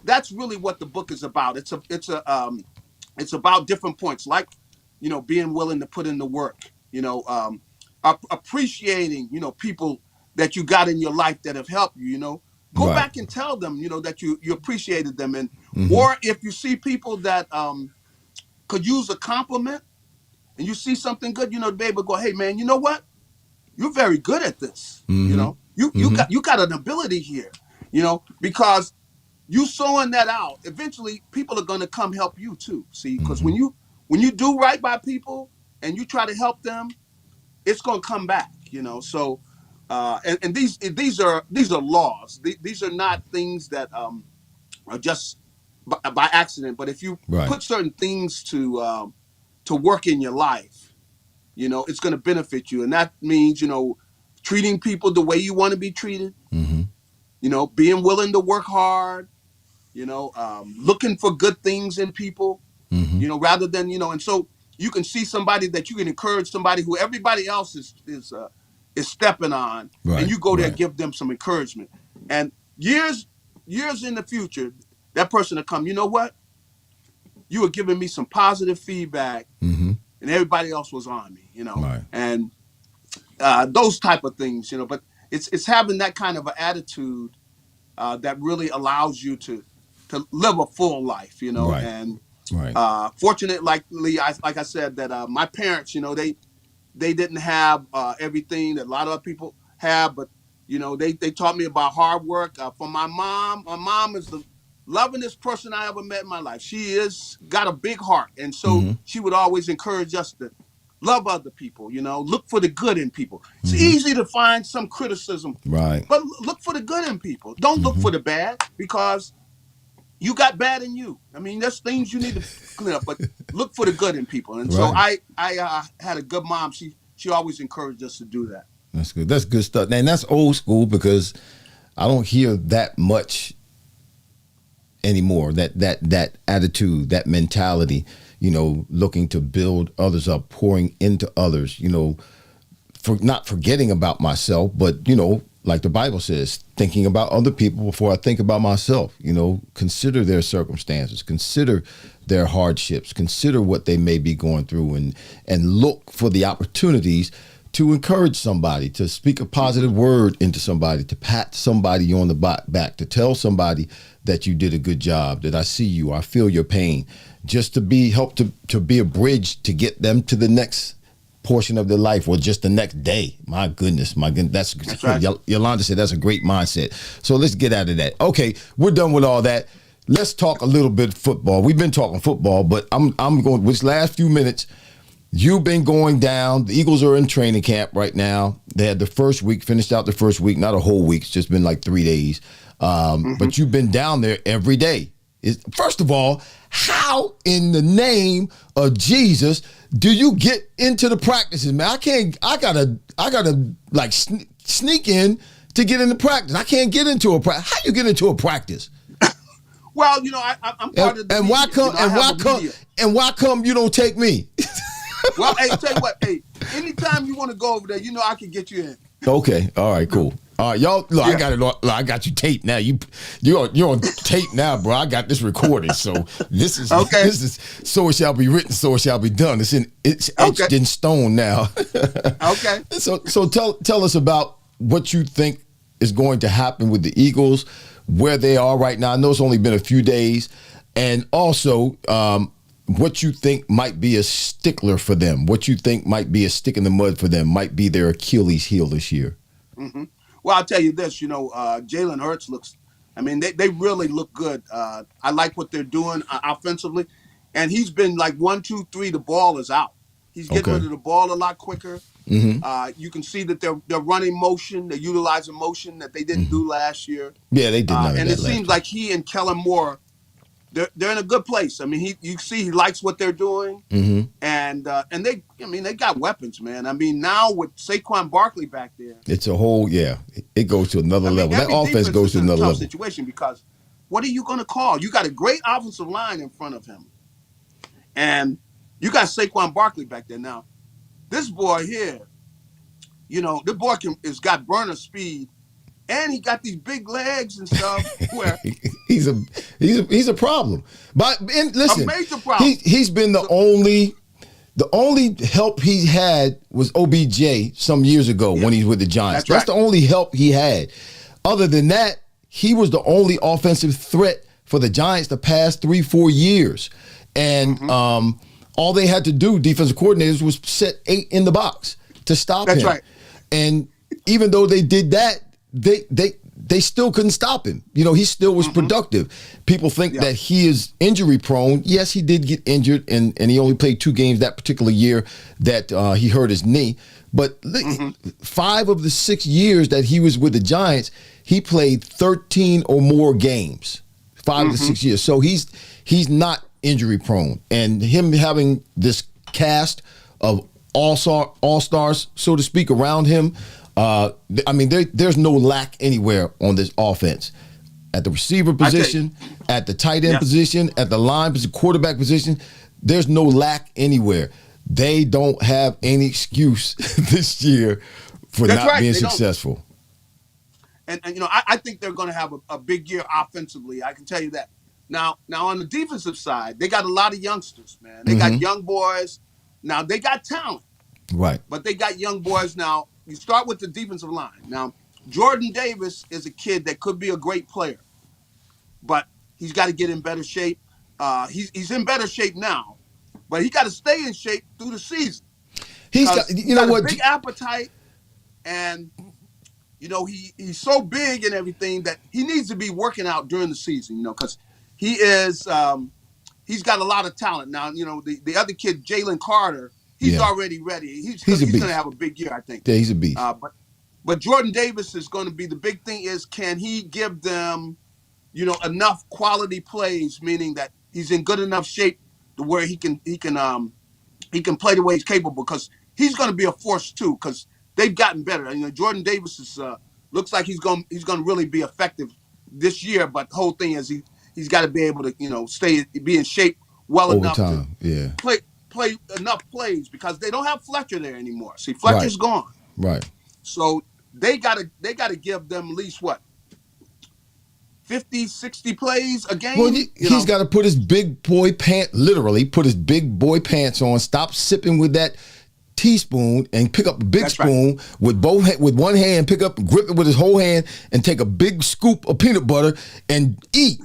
that's really what the book is about. It's about different points, like, being willing to put in the work, appreciating, people that you got in your life that have helped you, go right. back and tell them, that you appreciated them. And, or if you see people that could use a compliment and you see something good, to be able to go, hey man, you know what? You're very good at this. You got an ability here, because you sowing that out, eventually people are going to come help you too. See, because when you do right by people and you try to help them, it's going to come back, So, and these are laws. These are not things that are just by accident. But if you put certain things to work in your life, it's going to benefit you. And that means, treating people the way you want to be treated, being willing to work hard, looking for good things in people, rather than, and so you can see somebody that you can encourage, somebody who everybody else is stepping on, and you go there and give them some encouragement. And years in the future, that person will come, you know what? You were giving me some positive feedback, and everybody else was on me, and those type of things, But it's having that kind of an attitude that really allows you to live a full life, And fortunately, like I said, that my parents, they didn't have everything that a lot of other people have, but they taught me about hard work. From my mom is the lovingest person I ever met in my life. She is got a big heart, and so she would always encourage us to love other people. Look for the good in people. It's easy to find some criticism, but look for the good in people. Don't look for the bad, because you got bad in you. I mean, there's things you need to clean up, but look for the good in people. And so I had a good mom. She always encouraged us to do that. That's good. That's good stuff. And that's old school, because I don't hear that much anymore. That attitude, that mentality, looking to build others up, pouring into others, for not forgetting about myself, but, like the Bible says, thinking about other people before I think about myself. Consider their circumstances, consider their hardships, consider what they may be going through, and look for the opportunities to encourage somebody, to speak a positive word into somebody, to pat somebody on the back, to tell somebody that you did a good job, that I see you, I feel your pain, just to help to be a bridge to get them to the next portion of their life, or just the next day. My goodness. That's right. Yolanda said that's a great mindset. So let's get out of that. Okay, we're done with all that. Let's talk a little bit football. We've been talking football, but I'm going, this last few minutes, you've been going down. The Eagles are in training camp right now. They had the first week, finished out the first week, not a whole week, it's just been like 3 days. But you've been down there every day. First of all, how in the name of Jesus do you get into the practices, man? I gotta like sneak in to get into practice. I can't get into a practice. How you get into a practice? Well, I'm part of the and media. Why come you don't take me? Well, hey, tell you what, hey, anytime you want to go over there, I can get you in. Okay, all right, cool. All right, y'all. Look, yeah. I got you taped now. You're on tape now, bro. I got this recorded, so this is okay. This is so it shall be written, so it shall be done. It's etched in stone now. Okay. So tell us about what you think is going to happen with the Eagles, where they are right now. I know it's only been a few days, and also what you think might be a stickler for them, what you think might be a stick in the mud for them, might be their Achilles heel this year. Mm-hmm. Well, I'll tell you this, Jalen Hurts they really look good. I like what they're doing offensively. And he's been like 1, 2, 3, the ball is out. He's getting rid of the ball a lot quicker. Mm-hmm. You can see that they're running motion. They're utilizing motion that they didn't do last year. Yeah, they did none of that. And it seems like he and Kellen Moore they're in a good place. I mean, you see he likes what they're doing, and they got weapons, man. I mean, now with Saquon Barkley back there, it's a whole it goes to another level. That offense goes to another level. Situation because what are you going to call? You got a great offensive line in front of him, and you got Saquon Barkley back there. Now, this boy here, the boy has got burner speed. And he got these big legs and stuff. Where he's a problem. But listen, a major problem. He's been the only help he had was OBJ some years ago when he was with the Giants. That's the only help he had. Other than that, he was the only offensive threat for the Giants the past 3-4 years. And all they had to do, defensive coordinators, was set 8 in the box to stop him. That's right. And even though they did that, they still couldn't stop him. He still was productive. People think that he is injury prone. Yes, he did get injured, and he only played 2 games that particular year that he hurt his knee. But 5 of the 6 years that he was with the Giants, he played 13 or more games. 5 of the 6 years. So he's not injury prone. And him having this cast of all-stars, so to speak, around him, there's no lack anywhere on this offense. At the receiver position, at the tight end position, at the line position, quarterback position, there's no lack anywhere. They don't have any excuse this year for not being successful. And I think they're going to have a big year offensively. I can tell you that. Now on the defensive side, they got a lot of youngsters, man. They got young boys. Now they got talent, right? But they got young boys now. You start with the defensive line. Now, Jordan Davis is a kid that could be a great player, but he's got to get in better shape. He's in better shape now, but he got to stay in shape through the season. He's got, a big appetite, and he's so big and everything that he needs to be working out during the season. Because he is he's got a lot of talent. Now, the other kid, Jalen Carter. He's already ready. He's going to have a big year, I think. Yeah, he's a beast. But Jordan Davis is going to be the big thing. Is can he give them, enough quality plays, meaning that he's in good enough shape to where he can play the way he's capable. Because he's going to be a force too. Because they've gotten better. Jordan Davis is looks like he's going to really be effective this year. But the whole thing is he's got to be able to be in shape well over enough time. To play enough plays because they don't have Fletcher there anymore. See, Fletcher's gone. Right. So they gotta give them at least 50, 60 plays a game. Well, he's got to put his big boy literally put his big boy pants on, stop sipping with that teaspoon and pick up a big spoon with one hand, grip it with his whole hand and take a big scoop of peanut butter and eat.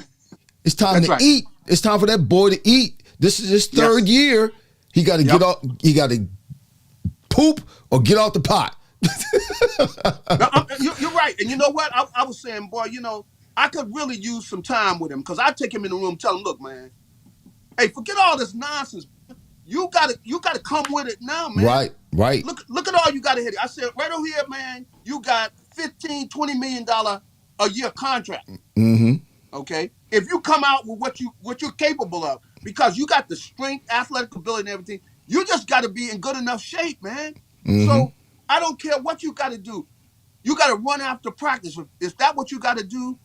It's time to eat. It's time for that boy to eat. This is his 3rd year. He got to get off. He got to poop or get off the pot. No, you're right. And you know what? I was saying, boy, I could really use some time with him because I take him in the room, tell him, look, man, hey, forget all this nonsense. You gotta come with it now, man. Right. Look at all you got to hit. I said, right over here, man, you got $15, $20 million a year contract. Okay, if you come out with what you're capable of, because you got the strength, athletic ability, and everything, you just got to be in good enough shape, man. So I don't care what you got to do. You got to run after practice. Is that what you got to do?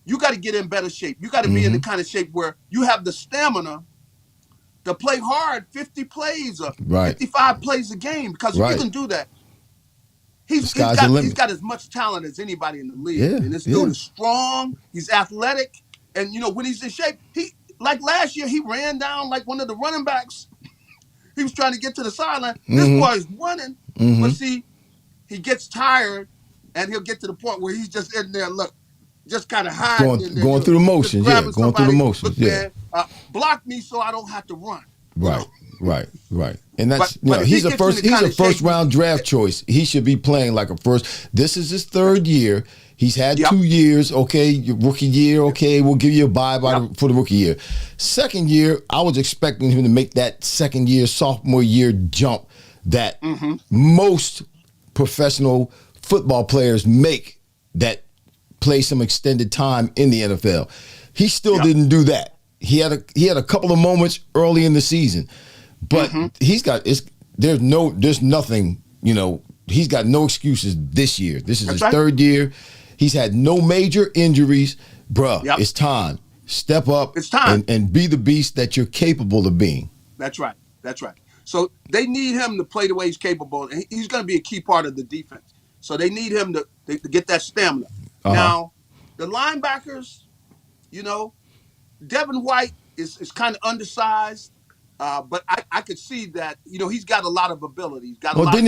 You got to get in better shape. You got to be in the kind of shape where you have the stamina to play hard 50 plays or 55 plays a game. Because if you can do that, he's got as much talent as anybody in the league. Yeah, and this dude is strong. He's athletic. And, when he's in shape, like last year, he ran down like one of the running backs. He was trying to get to the sideline. This boy is running. But see, he gets tired, and he'll get to the point where he's just in there, just kind of hiding. Going through the motions, going through the motions, man, block me so I don't have to run. Right. And that's he's a first round draft choice. He should be playing like a first. This is his 3rd year. He's had 2 years. Okay, your rookie year. Okay, we'll give you a bye for the rookie year. 2nd year, I was expecting him to make that 2nd year, sophomore year jump that most professional football players make that play some extended time in the NFL. He still didn't do that. He had a couple of moments early in the season, but there's nothing. He's got no excuses this year. This is his third year. He's had no major injuries, bruh. Yep. It's time. Step up. It's time and be the beast that you're capable of being. That's right. So they need him to play the way he's capable, and he's going to be a key part of the defense. So they need him to get that stamina. Now, the linebackers, Devin White is kind of undersized, but I could see that he's got a lot of ability. He's got didn't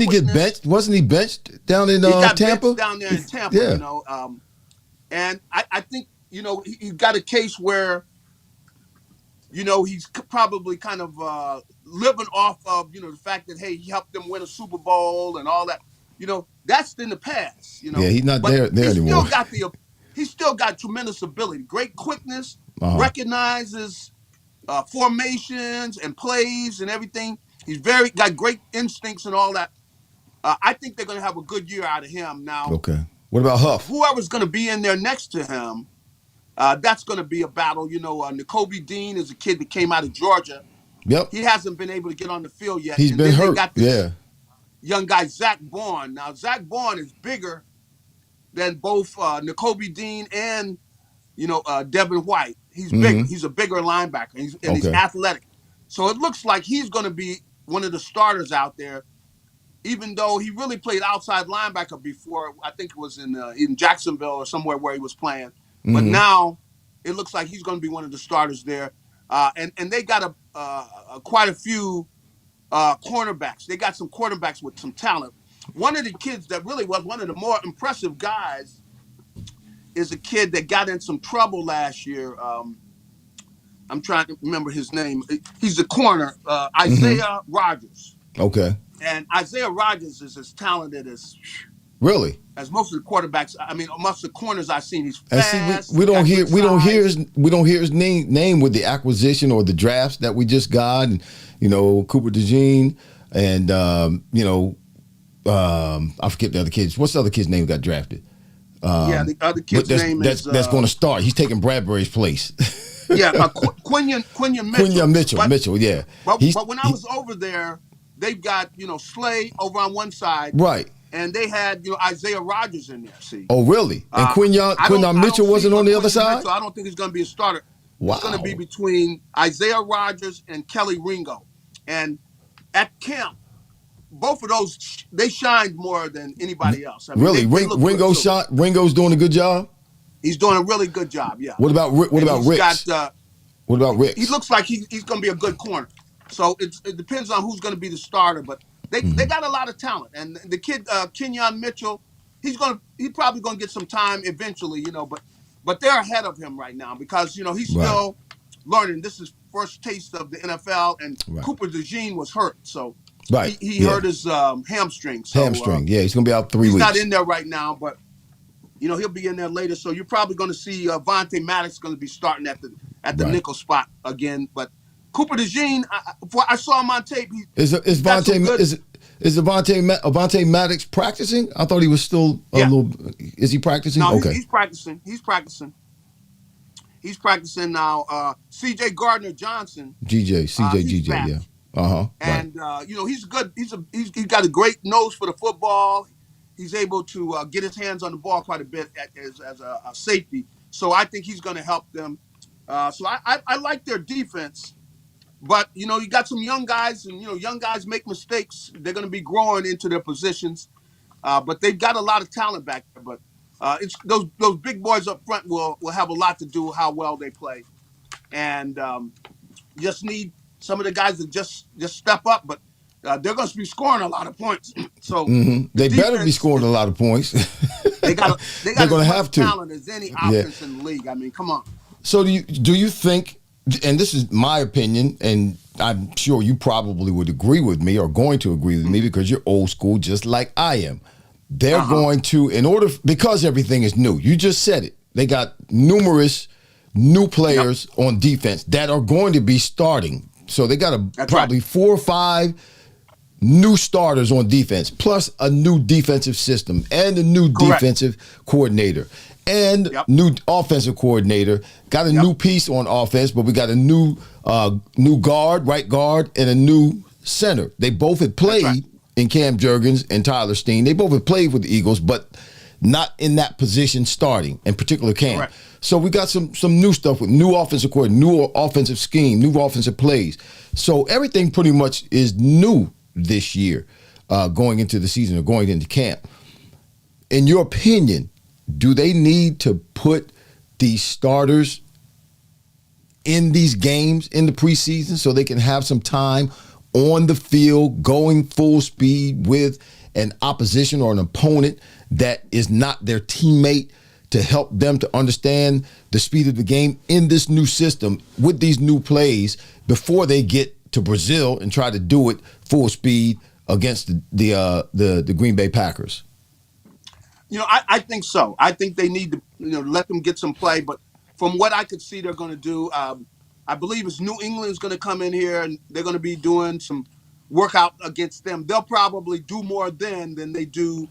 he get benched? Wasn't he benched down in Tampa? He got benched down there in Tampa. Yeah. And I think he's got a case where he's probably kind of living off of the fact that he helped them win a Super Bowl and all that. That's in the past. Yeah, he's not there anymore. He's still got tremendous ability, great quickness, recognizes formations and plays and everything. He's got great instincts and all that. I think they're going to have a good year out of him now. Okay. What about Huff? Whoever's going to be in there next to him, that's going to be a battle. LiQWYD Dean is a kid that came out of Georgia. Yep. He hasn't been able to get on the field yet. He's been hurt. Young guy, Zach Bourne. Now, Zach Bourne is bigger than both LiQWYD Dean and, Devin White. He's bigger. He's a bigger linebacker, and he's athletic. So it looks like he's going to be one of the starters out there, even though he really played outside linebacker before. I think it was in Jacksonville or somewhere where he was playing. But now it looks like he's going to be one of the starters there. And they got quite a few cornerbacks. They got some quarterbacks with some talent. One of the kids that really was one of the more impressive guys is a kid that got in some trouble last year. I'm trying to remember his name. He's a corner, Isaiah Rodgers. Okay. And Isaiah Rodgers is as talented as most of the quarterbacks. I mean, most of the corners I've seen. He's fast. And see, we don't hear his name with the acquisition or the drafts that we just got. And, Cooper DeJean and I forget the other kids. What's the other kid's name got drafted? The other kid's name that's going to start. He's taking Bradbury's place. Quinion Mitchell. Quinion Mitchell, yeah. But when I was over there, they've got Slay over on one side, right? And they had Isaiah Rodgers in there. See? Oh, really? And Quinion Mitchell wasn't on the other side. Mitchell, I don't think he's going to be a starter. Wow. It's going to be between Isaiah Rodgers and Kelly Ringo, and at camp, both of those they shined more than anybody else. I mean, really, Ringo's doing a good job. He's doing a really good job. Yeah. What about Ricks? What about Ricks? He looks like he's going to be a good corner. So it depends on who's going to be the starter, but they got a lot of talent. And the kid Quinion Mitchell, he's probably going to get some time eventually, but they're ahead of him right now because he's still learning. This is first taste of the NFL, and Cooper DeJean was hurt, so he hurt his hamstring. So, he's going to be out 3 weeks. He's not in there right now, but he'll be in there later. So you're probably going to see Vontae Maddox going to be starting at the nickel spot again, but. Cooper DeJean, I saw him on tape. Is Vontae Maddox practicing? I thought he was still a little. Is he practicing? No, okay. He's practicing. He's practicing now. C.J. Gardner Johnson. CJ, back. yeah. And he's good. He's got a great nose for the football. He's able to get his hands on the ball quite a bit as a safety. So I think he's going to help them. So I like their defense. But, you got some young guys, and, young guys make mistakes. They're going to be growing into their positions. But they've got a lot of talent back there. But it's those big boys up front will have a lot to do with how well they play. And just need some of the guys to just step up. But they're going to be scoring a lot of points. So they better be scoring a lot of points. They're going to have to. Talent as any offense in the league. I mean, come on. So do you think? And this is my opinion, and I'm sure you probably would agree with me or going to agree with me because you're old school just like I am. They're going to, because everything is new, you just said it, they got numerous new players on defense that are going to be starting. So they got probably 4 or 5 new starters on defense, plus a new defensive system and a new defensive coordinator. and new offensive coordinator. Got a new piece on offense, but we got a new guard, right guard, and a new center. They both had played in Cam Jurgens and Tyler Steen. They both had played with the Eagles, but not in that position starting, in particular Cam. Correct. So we got some new stuff with new offensive coordinator, new offensive scheme, new offensive plays. So everything pretty much is new this year, going into the season or going into camp. In your opinion, do they need to put these starters in these games in the preseason so they can have some time on the field going full speed with an opposition or an opponent that is not their teammate, to help them to understand the speed of the game in this new system with these new plays before they get to Brazil and try to do it full speed against the Green Bay Packers? I think so. I think they need to let them get some play. But from what I could see they're going to do, I believe it's New England's going to come in here and they're going to be doing some workout against them. They'll probably do more then than they do.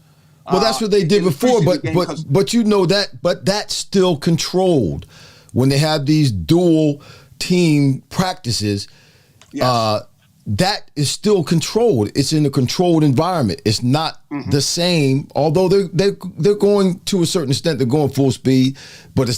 Well, that's what they did before, but that's still controlled. When they have these dual team practices, that is still controlled. It's in a controlled environment. It's not the same, although they're going to a certain extent, they're going full speed, but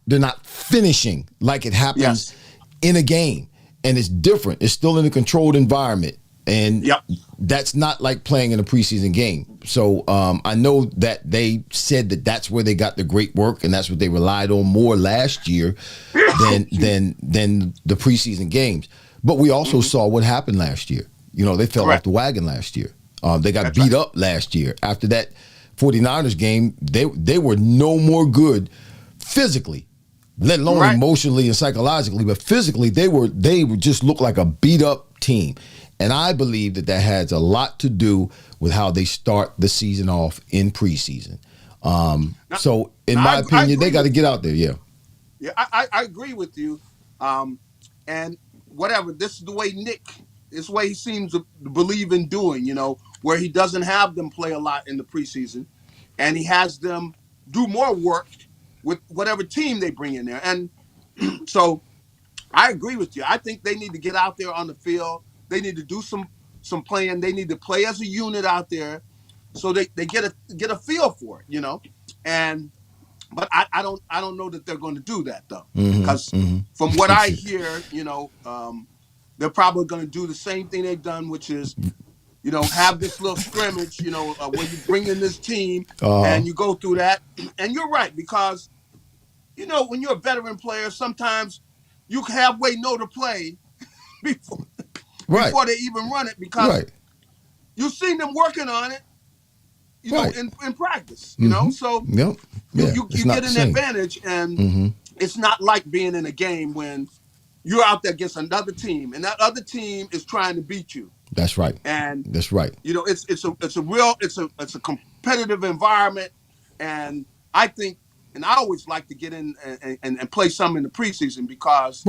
they're not finishing like it happens in a game. And it's different. It's still in a controlled environment. And that's not like playing in a preseason game. So I know that they said that that's where they got the great work, and that's what they relied on more last year than the preseason games. But we also saw what happened last year. They fell off the wagon last year. They got beat up last year. After that 49ers game, they were no more good physically, let alone emotionally and psychologically, but physically they just looked like a beat up team. And I believe that has a lot to do with how they start the season off in preseason. So in my opinion, they got to get out there. Yeah, I agree with you. And whatever, this is the way this way he seems to believe in doing, where he doesn't have them play a lot in the preseason and he has them do more work with whatever team they bring in there. And so I agree with you. I think they need to get out there on the field. They need to do some playing. They need to play as a unit out there, so they get a feel for it, But I don't know that they're going to do that though, because from what I hear, they're probably going to do the same thing they've done, which is, have this little scrimmage, where you bring in this team and you go through that. And you're right, because when you're a veteran player, sometimes you halfway know the play before they even run it, because you've seen them working on it, in practice, so you get an advantage, and it's not like being in a game when you're out there against another team and that other team is trying to beat you. That's right. And that's right. It's a competitive environment, and I think, and I always like to get in and play some in the preseason, because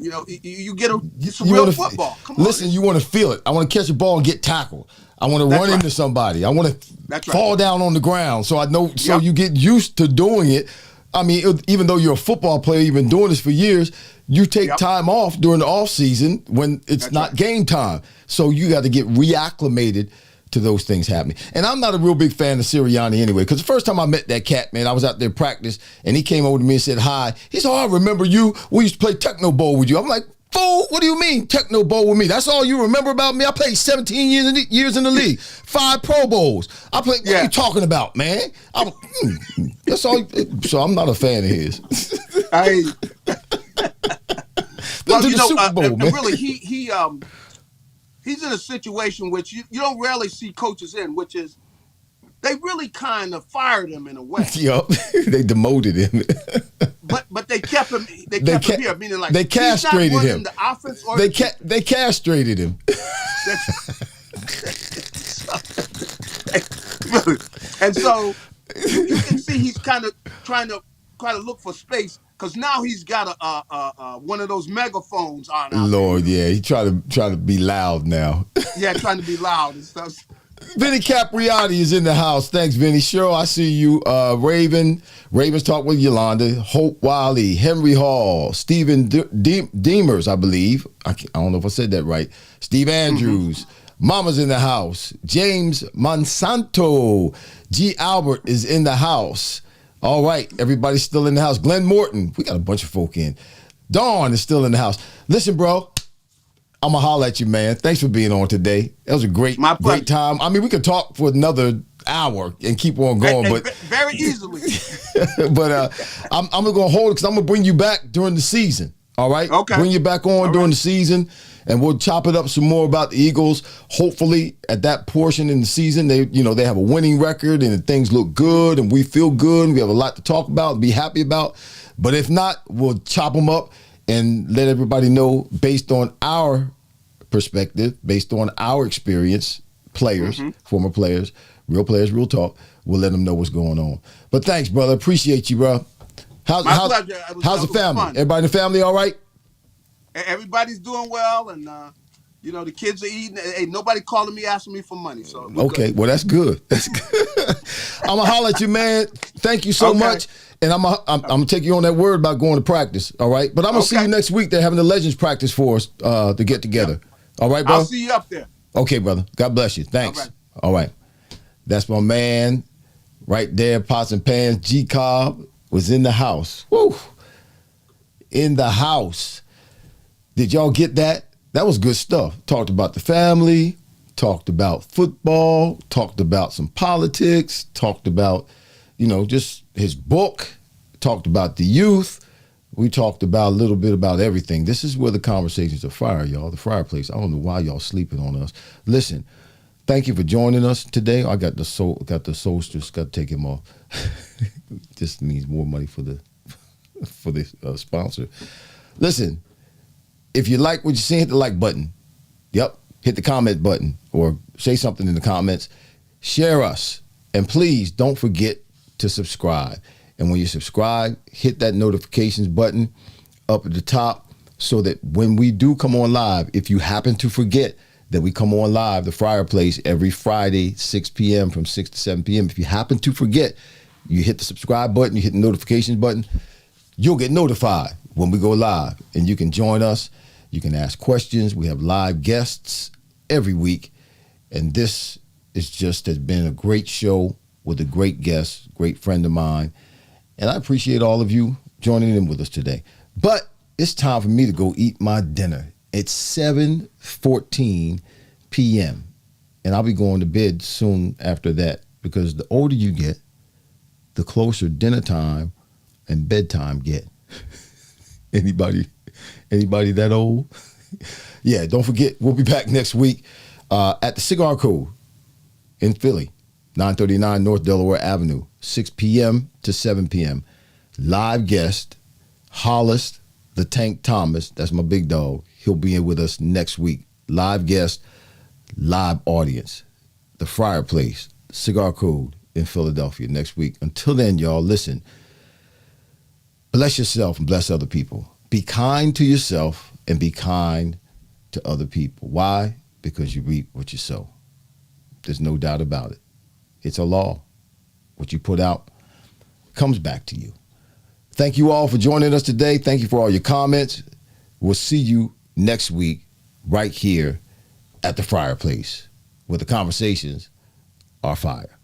you get some real football. Come on. Listen, you want to feel it. I want to catch a ball and get tackled. I want to run into somebody. I want to fall down on the ground. So I know. So you get used to doing it. I mean, even though you're a football player, you've been doing this for years. You take time off during the off season when it's not game time. So you got to get reacclimated to those things happening. And I'm not a real big fan of Sirianni anyway, because the first time I met that cat, man, I was out there practice, and he came over to me and said hi. He said, I remember you. We used to play Techno Bowl with you. I'm like, fool, what do you mean Techno Bowl with me? That's all you remember about me? I played 17 years in the league, 5 Pro Bowls. I played, what are you talking about, man? That's all. So I'm not a fan of his. Well, Super Bowl, man. Really, he's in a situation which you don't rarely see coaches in, which is they really kind of fired him in a way. Yup, they demoted him. but they kept him. They kept him here, meaning like they castrated him. The offense or they castrated him. And so you can see he's kind of trying to look for space, because now he's got a one of those megaphones on. Lord, yeah, he try to be loud now. Yeah, trying to be loud and stuff. Vinny Capriati is in the house. Thanks, Vinny. Cheryl, I see you. Ravens Talk with Yolanda. Hope Wiley. Henry Hall. Stephen Deemers, I believe. I don't know if I said that right. Steve Andrews. Mama's in the house. James Monsanto. G. Albert is in the house. All right. Everybody's still in the house. Glenn Morton. We got a bunch of folk in. Dawn is still in the house. Listen, bro. I'm going to holler at you, man. Thanks for being on today. That was a great time. I mean, we could talk for another hour and keep on going. But very easily. But I'm going to hold it because I'm going to bring you back during the season. All right? Okay. Bring you back on during the season, and we'll chop it up some more about the Eagles. Hopefully, at that portion in the season, they have a winning record and things look good and we feel good and we have a lot to talk about and be happy about. But if not, we'll chop them up and let everybody know based on our perspective, based on our experience, players, former players, real talk, we'll let them know what's going on. But thanks, brother. Appreciate you, bro. How's the family? Fun. Everybody in the family all right? Everybody's doing well, and the kids are eating. Ain't nobody calling me asking me for money. So okay, well that's good. That's good. I'm gonna holler at you, man. Thank you so much. And I'm gonna take you on that word about going to practice. All right, but I'm gonna see you next week. They're having the Legends practice for us to get together. Yep. All right, bro. I'll see you up there. Okay, brother. God bless you. Thanks. All right. That's my man right there. Pots and pans. G Cobb was in the house. Woo! In the house. Did y'all get that? That was good stuff. Talked about the family. Talked about football. Talked about some politics. Talked about, just his book. Talked about the youth. We talked about a little bit about everything. This is where the conversations are fire, y'all. The fireplace. I don't know why y'all sleeping on us. Listen, thank you for joining us today. I got the solstice. Got to take him off. Just means more money for the sponsor. Listen, if you like what you see, hit the like button. Yep, hit the comment button or say something in the comments. Share us, and please don't forget to subscribe. And when you subscribe, hit that notifications button up at the top so that when we do come on live, if you happen to forget that we come on live, the Fireplace, every Friday, 6 p.m. from 6 to 7 p.m. If you happen to forget, you hit the subscribe button, you hit the notifications button, you'll get notified when we go live. And you can join us. You can ask questions. We have live guests every week. And this has been a great show with a great guest, great friend of mine. And I appreciate all of you joining in with us today. But it's time for me to go eat my dinner. It's 7:14 p.m. And I'll be going to bed soon after that because the older you get, the closer dinner time and bedtime get. Anybody that old? Yeah, don't forget, we'll be back next week at the Cigar Code in Philly. 939 North Delaware Avenue, 6 p.m. to 7 p.m. Live guest, Hollis the Tank Thomas. That's my big dog. He'll be in with us next week. Live guest, live audience. The Fireplace, Cigar Code in Philadelphia next week. Until then, y'all, listen. Bless yourself and bless other people. Be kind to yourself and be kind to other people. Why? Because you reap what you sow. There's no doubt about it. It's a law. What you put out comes back to you. Thank you all for joining us today. Thank you for all your comments. We'll see you next week right here at the Fireplace, where the conversations are fire.